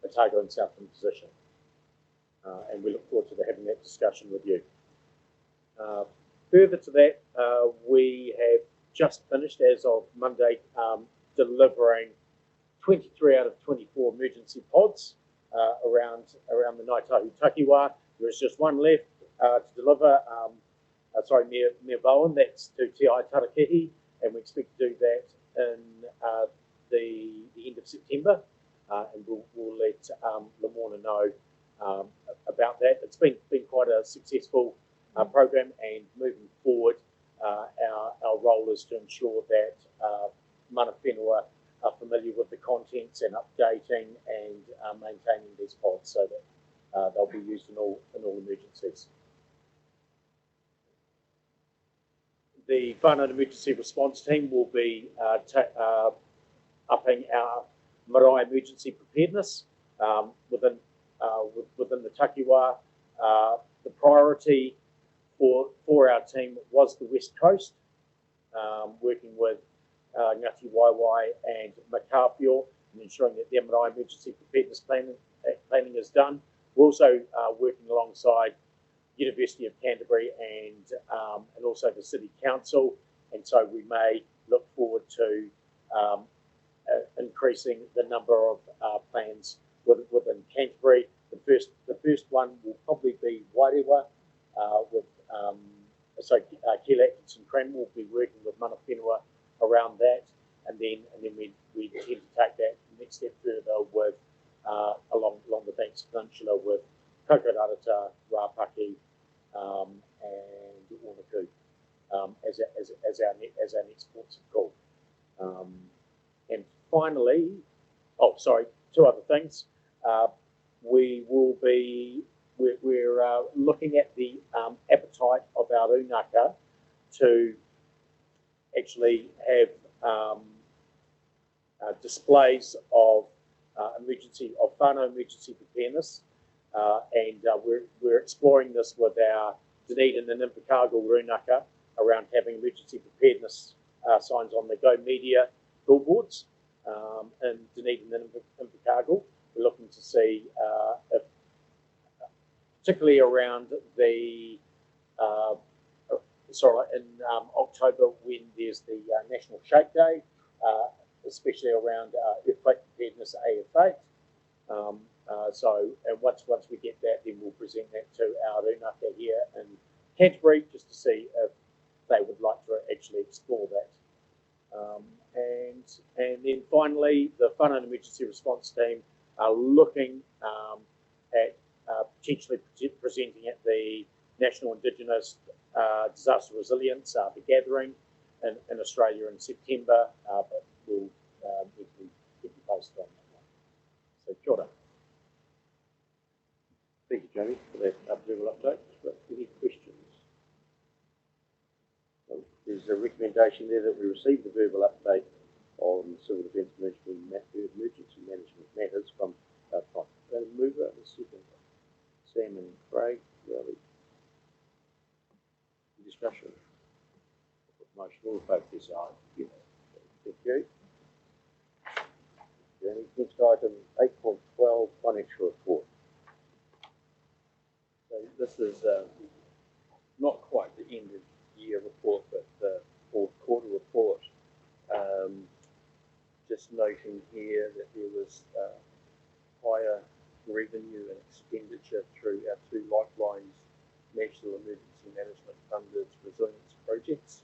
Otago and Southland position. And we look forward to having that discussion with you. Further to that, we have just finished, as of Monday, delivering 23 out of 24 emergency pods around the Ngāi Tahu Takiwā. There is just one left to deliver, near Bowen, that's to Te Ai Tarakihi, and we expect to do that in the end of September, and we'll let Lamorna know about that. It's been quite a successful program, and moving forward, our role is to ensure that mana whenua are familiar with the contents and updating and maintaining these pods so that they'll be used in all emergencies. The Whānau Emergency Response Team will be upping our marae emergency preparedness within the Takiwā. The priority for our team was the West Coast, working with Ngāti Waiwai and Makapio, and ensuring that their marae emergency preparedness planning is done. We're also working alongside University of Canterbury and also the City Council, and so we may look forward to increasing the number of plans within Canterbury. The first one will probably be Wairewa, with Keil Atkinson Cran will be working with mana whenua around that, and then we intend to take that next step further with along the Banks Peninsula with Kokorarata, Rapaki, and Unaku as our next ports of call. And finally, two other things. We're looking at the appetite of our Rūnanga to actually have displays of whānau emergency preparedness, and we're exploring this with our Dunedin and Invercargill Rūnanga around having emergency preparedness signs on the Go Media billboards in Dunedin and Invercargill. We're looking to see if, particularly around the October when there's the National Shake Day, especially around earthquake preparedness AF8. And once we get that, then we'll present that to our Rūnanga here in Canterbury, just to see if they would like to actually explore that. And then finally, the Whānau Emergency Response Team are looking at potentially presenting at the National Indigenous Disaster Resilience, the gathering in Australia in September, but we'll keep you posted on that one. So, kia ora.
Thank you, Jamie, for that verbal update. But any questions? Well, there's a recommendation there that we receive the verbal update on civil defence emergency management matters from our mover and second, Sam and Craig. Really. Discussion. Motion all vote this side. Yeah. Thank you. Next item 8.12 financial report.
So this is not quite the end of year report, but the fourth quarter report. Just noting here that there was higher revenue and expenditure through our two lifelines, National Emergency Management Funded Resilience Projects.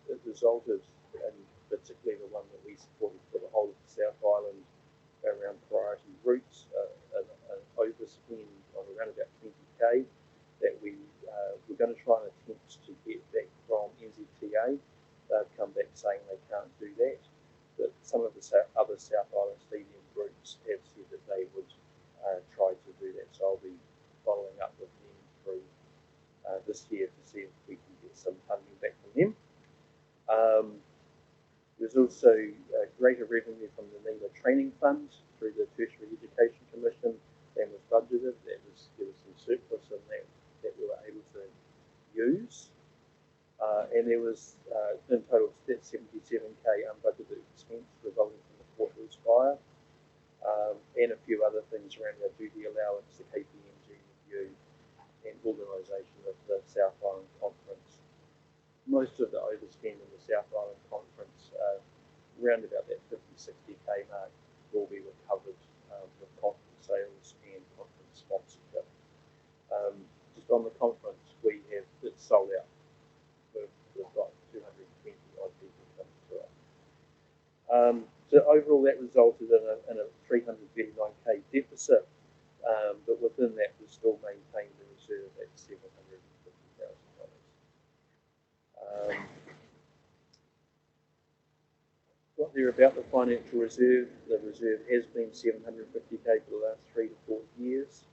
It resulted in particularly the one that we supported for the whole of the South Island around priority routes, an overspend of around about 20k that we're going to try and attempt to get back from NZTA. They've come back saying they can't do that, but some of the other South Island stadium groups have said that they would try to do that, so I'll be following up with them through this year to see if we can get some funding back from them. There's also greater revenue from the NEMA Training Fund through the Tertiary Education Commission than was budgeted. There was some surplus in that we were able to use. And there was, in total, 77k unbudgeted expense resulting from the Port Hills fire, and a few other things around our duty allowance, the KPMG review, and organisation of the South Island Conference. Most of the overspend in the South Island Conference, around about that 50-60k mark, will be recovered with conference sales and conference sponsorship. Just on the conference, it's sold out. We've got 220 odd people coming to it. So overall, that resulted in a 339k deficit, but within that, we still maintained the reserve at $750,000. What there about the financial reserve? The reserve has been 750k for the last 3 to 4 years,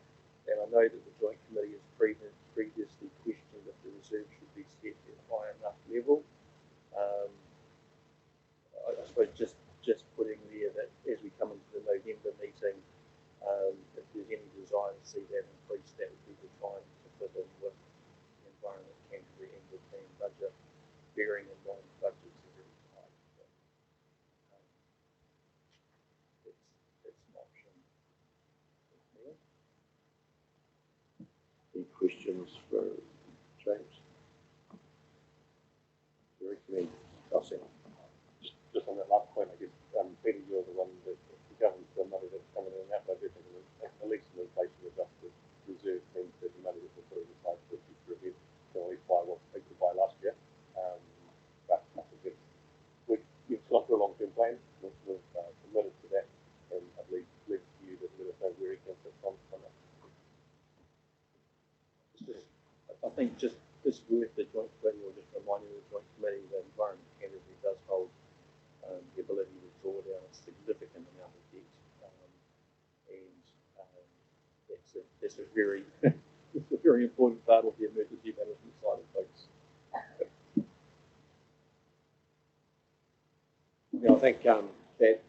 and I know that the Joint Committee has previously questioned if the reserve should be set at a high enough level. I suppose just putting there that as we come into the November meeting, if there's any desire to see that increase, that would be the time to fit in with the Environment Canterbury and the team budget, bearing in mind budgets are very tight. But, that's an option.
Any questions for James? You recommend Sam?
Just on that last point, I guess, Peter, you're the one that governs the money that's coming in and out. I do think at least an inflation adjusted reserve means that the money that we're putting aside for future events can at least buy what we could buy last year. But I think we've got a long-term plan. We've committed to that, and I believe leave it to you to let us know where it can fit from that.
I think just worth the Joint Committee, or just reminding the Joint Committee that Environment Canterbury does hold the ability to draw down a significant amount of debt, and that's a very it's a very important part of the emergency management side of things.
Yeah, I think that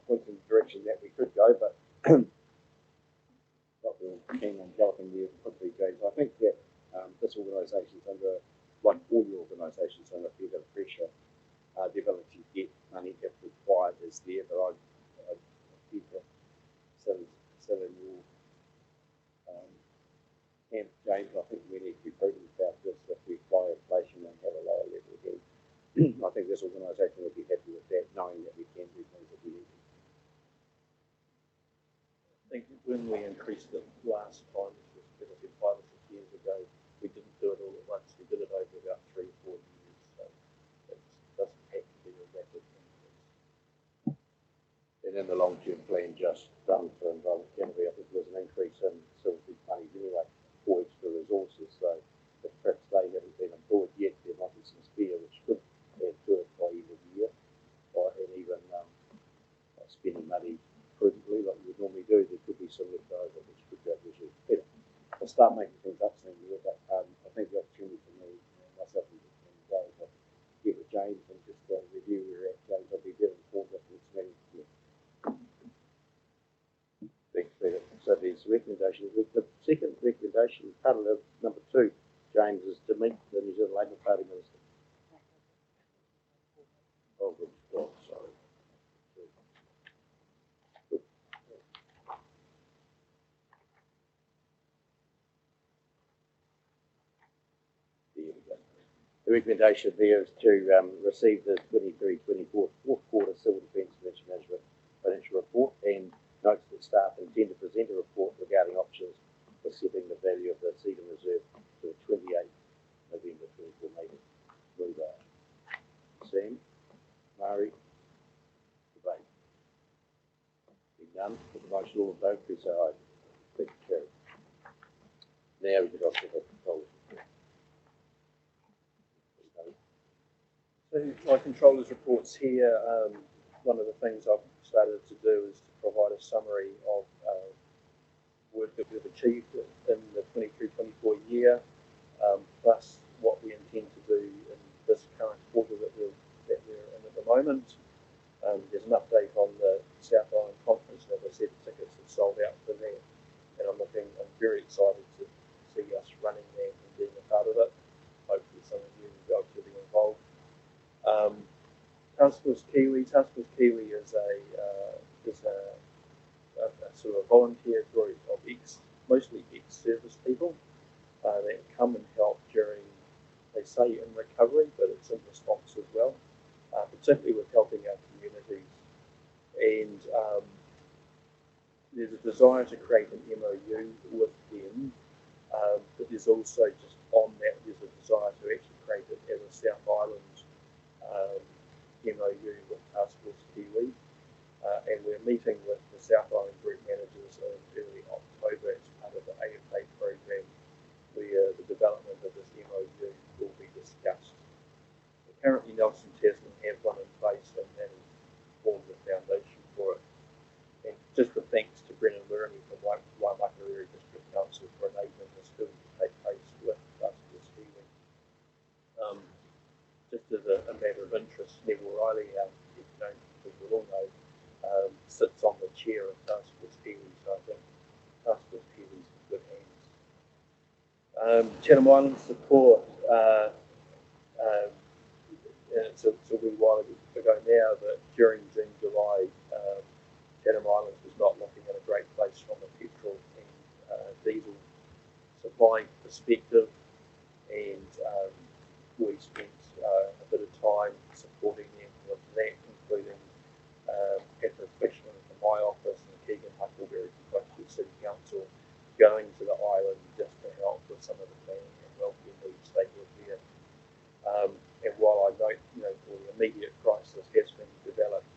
points in the direction that we could go, but not really keen on galloping there quickly, James. I think that this organisation is under, like all the organisations, under a fair bit of pressure. The ability to get money if required is there, but I think that sit in your camp, James. I think we need to be prudent about this. If we think this organisation would be happy with that, knowing that we can do things if we need to.
I think when we increased it last time, which was probably 5 or 6 years ago, we didn't do it all at once. We did it over about 3 or 4 years, so it doesn't have to be a rapid increase.
And in the long-term plan, just done for Environment Canterbury, I think there was an increase in facilities money anyway for extra resources. So if perhaps they haven't been employed yet, there might be some spare which could add to it by end of the year, and even spending money prudently like we would normally do. There could be some left over which could go visually better. I'll start making things up soon here, but I think the opportunity for me, myself and Joe, to get with James and just review where we're at. James, I'll be better informed at the next meeting. Thanks, Peter. So there's recommendations. The second recommendation, part of the number 2, James, is to meet the New Zealand Labour Party Minister. Oh, good. Oh, sorry. There we go. The recommendation there is to receive the 23-24 fourth quarter civil defence management financial report, and notes that staff intend to present a report regarding options for setting the value of the CDEM reserve to the 28th November 24 meeting. Rūnanga. Sam, Mari, debate. Being none, for the motion, all in favour, please say aye. Thank you, Chair. Now we can go to the controls.
So my controllers reports here, one of the things I've started to do is to provide a summary of work that we've achieved in the 23-24 year, plus what we intend to do in this current quarter that we're in at the moment. There's an update on the South Island conference, and as I said, tickets have sold out for that, and I'm very excited to see us running that and being a part of it. Hopefully some of you will be able to be involved. Task Force Kiwi is a sort of volunteer group of mostly ex-service people that come and help during, they say in recovery, but it's in response as well, particularly with helping our communities. And there's a desire to create an MOU with them, but there's also just on that, there's a desire to actually create it as a South Island MOU with Task Force Kiwi, and we're meeting with the South Island group managers in early October as part of the AFA program, where the development of this MOU will be discussed. Currently, Nelson Tasman have one in place, and that has formed the foundation for it. And just a thanks to Brennan Lurny from Whakakapi District Council for enabling this film to take place with Task Force Kiwi. Just as a matter of interest, Neville Riley, people all know, sits on the chair of Task Force Kiwi, so I think Task Force Kiwi's in good hands. Chatham Islands support, it's a wee while ago now, but during June, July, Chatham Islands was not looking at a great place from a petrol and diesel supply perspective, and we spent a bit of time supporting them with that, including Catherine Fishman from my office and Keegan Huckleberry from Whakatau City Council going to the island just to help with some of the planning and welfare needs they have there. And while I note, for the immediate crisis has been developed,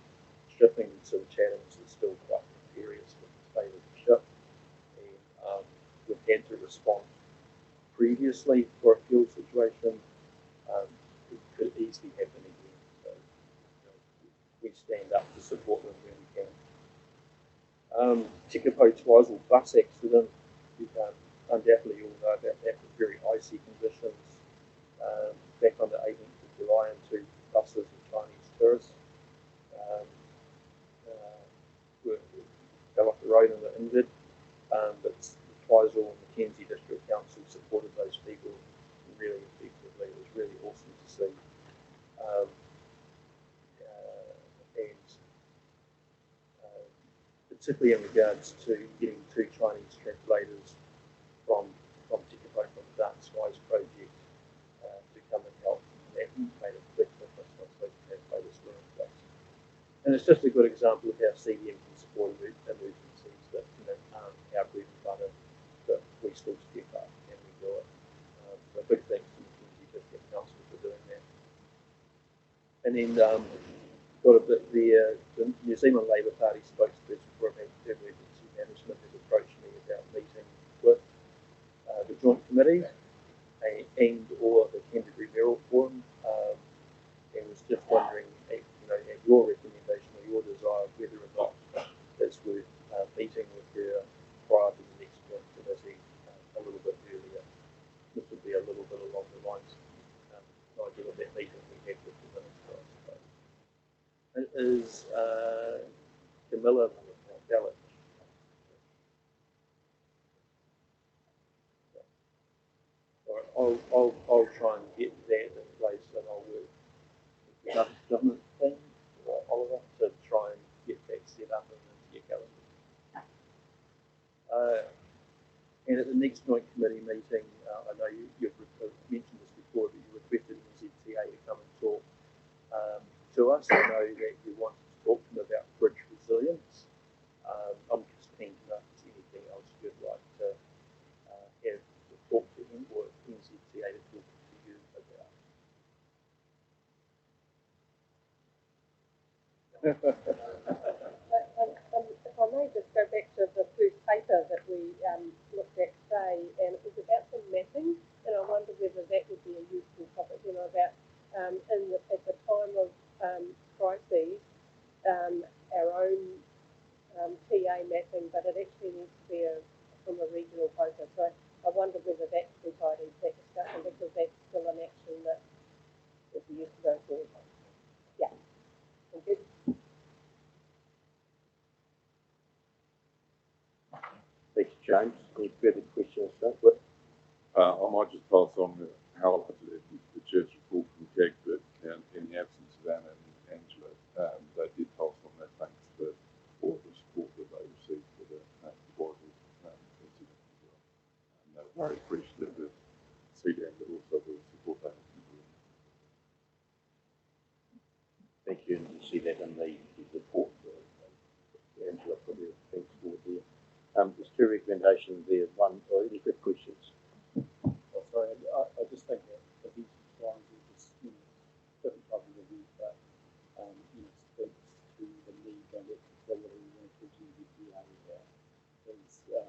shipping to the Chathams is still quite precarious with the state of the ship, and we've had to respond previously for a fuel situation. It could easily happen again, so we stand up to support them when we can. Tekapo Twizel bus accident, you undoubtedly all know about that, with very icy conditions. Back on the 18th of July, and 2 buses of Chinese tourists fell off the road and were injured, but Twizel and Mackenzie District Council supported those people really effectively. It was really awesome to see. Particularly in regards to getting 2 Chinese translators from Tekapo, from the Dark Skies project, to come and help. That made a big difference once those it's just a good example of how CDM can support emergencies that aren't our bread and butter, but we still step up and we do it. So big thanks to Mackenzie District Council for doing that. And then got a bit there. The New Zealand Labour Party spokesperson for emergency management has approached me about meeting with the Joint Committee and or the Canterbury Mayoral Forum, and was just wondering, at your recommendation or your desire, whether or not it's worth meeting with her prior to the next Joint Committee a little bit earlier. This would be a little bit along the lines of that meeting we had with the Minister, I suppose. It is Camilla Ballot. I'll try and get that in place, and I'll work with the government team, Oliver, to try and get that set up and into your calendar. And at the next Joint Committee meeting, I know you've mentioned this before, but you requested NZTA to come and talk to us. I know that you wanted to talk to them about bridge resilience. I'm just keen to know if there's anything else you'd like to have to talk to him or NZTA to talk to you about.
If I may just go back to the first paper that we looked at today, and it was about the mapping, and I wonder whether that would be a useful topic, about at the time of crises, our own TA mapping, but it actually needs to be from a regional focus. So I wonder whether that could be tied into that discussion, because that's still an action that we used to go forward. Yeah. Thank you.
Thanks, James. Any further questions?
I might just pass on the Chair's report from CAG, but in the absence of Anna and Angela, they did pass on their thanks for all the support that they received for the Bible incident as well. And they were very appreciative of CDEM, but also the support they had.
Thank you, and you see that in the report. Angela put her thanks forward there. There's two recommendations there. One, or any quick questions?
Oh, sorry, I just think that the heat lines are just, different type of review, but, speaks to the need and electability linkage in the DA that is, that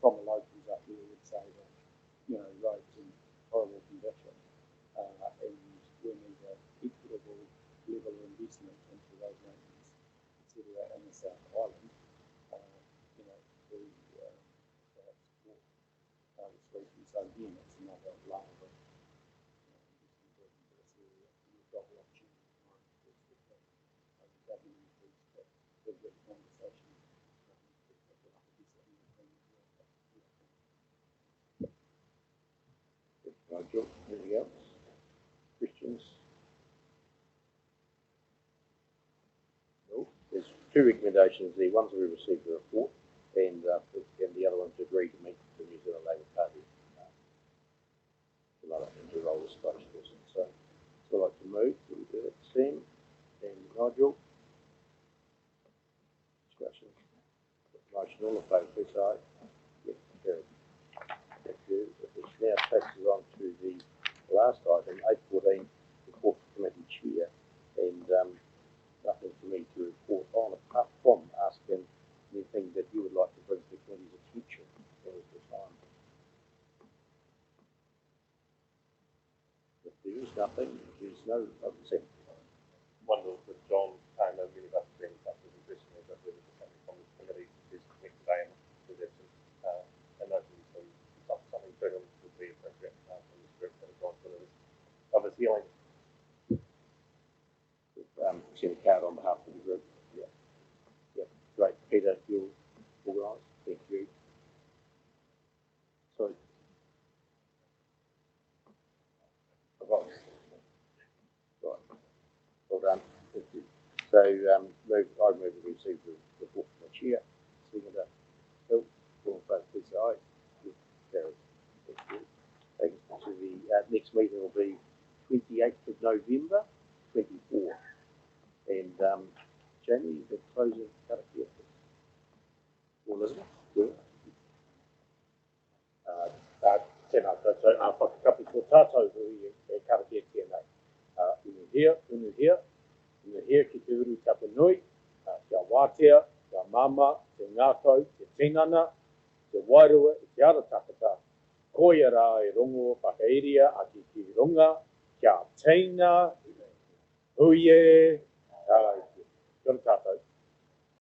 from the locals up there would say that, roads in horrible condition, and we need an equitable level of investment into road maintenance, etc. in the South Island. So again, it's another layer of you've got the opportunity to government to have that conversation.
Nigel, anything else? Questions? No. There's two recommendations there. One's we received the report, and the other one's agreed to meet the New Zealand Labour Party. To roll the spokesperson. So I'd like to move to Sam and Nigel. Discussion. Motion all in favour, please say aye. Yes, carried. Thank you. Which now takes us on to the last item, 8.14, report for committee chair, and nothing for me to report on apart from asking anything that you would like to bring to the committee's attention at the time. There is nothing. There's no consent.
Wonderful that John came and many of us have been in touch with him recently, but there was something from this committee is next day and his absence, and hopefully something to him would be appropriate from this group and John's ability of his healing.
Send a card on behalf of the group. Yeah. Yeah. Great. Peter, you'll organise. Thank you. Sorry. Right. Well done. Thank you. So, I move to receive the report from the chair. Seconder, Phil, all in favour, please say aye. Carried. Thank you. Thank you. So the next meeting will be 28th of November, 24.
And Jamie, the closing Karakia. Or Elizabeth?
Tēnā tātou, Whakakapi ko tātou hui e Karakia tēnei. Unuhia ki te uru tapanui, kia wātea, kia mama, te ngākau, te tingana, te wairua, te ara takata. Koia rā e rongo whakairia aki ki runga, kia teina, huie, kia tātou.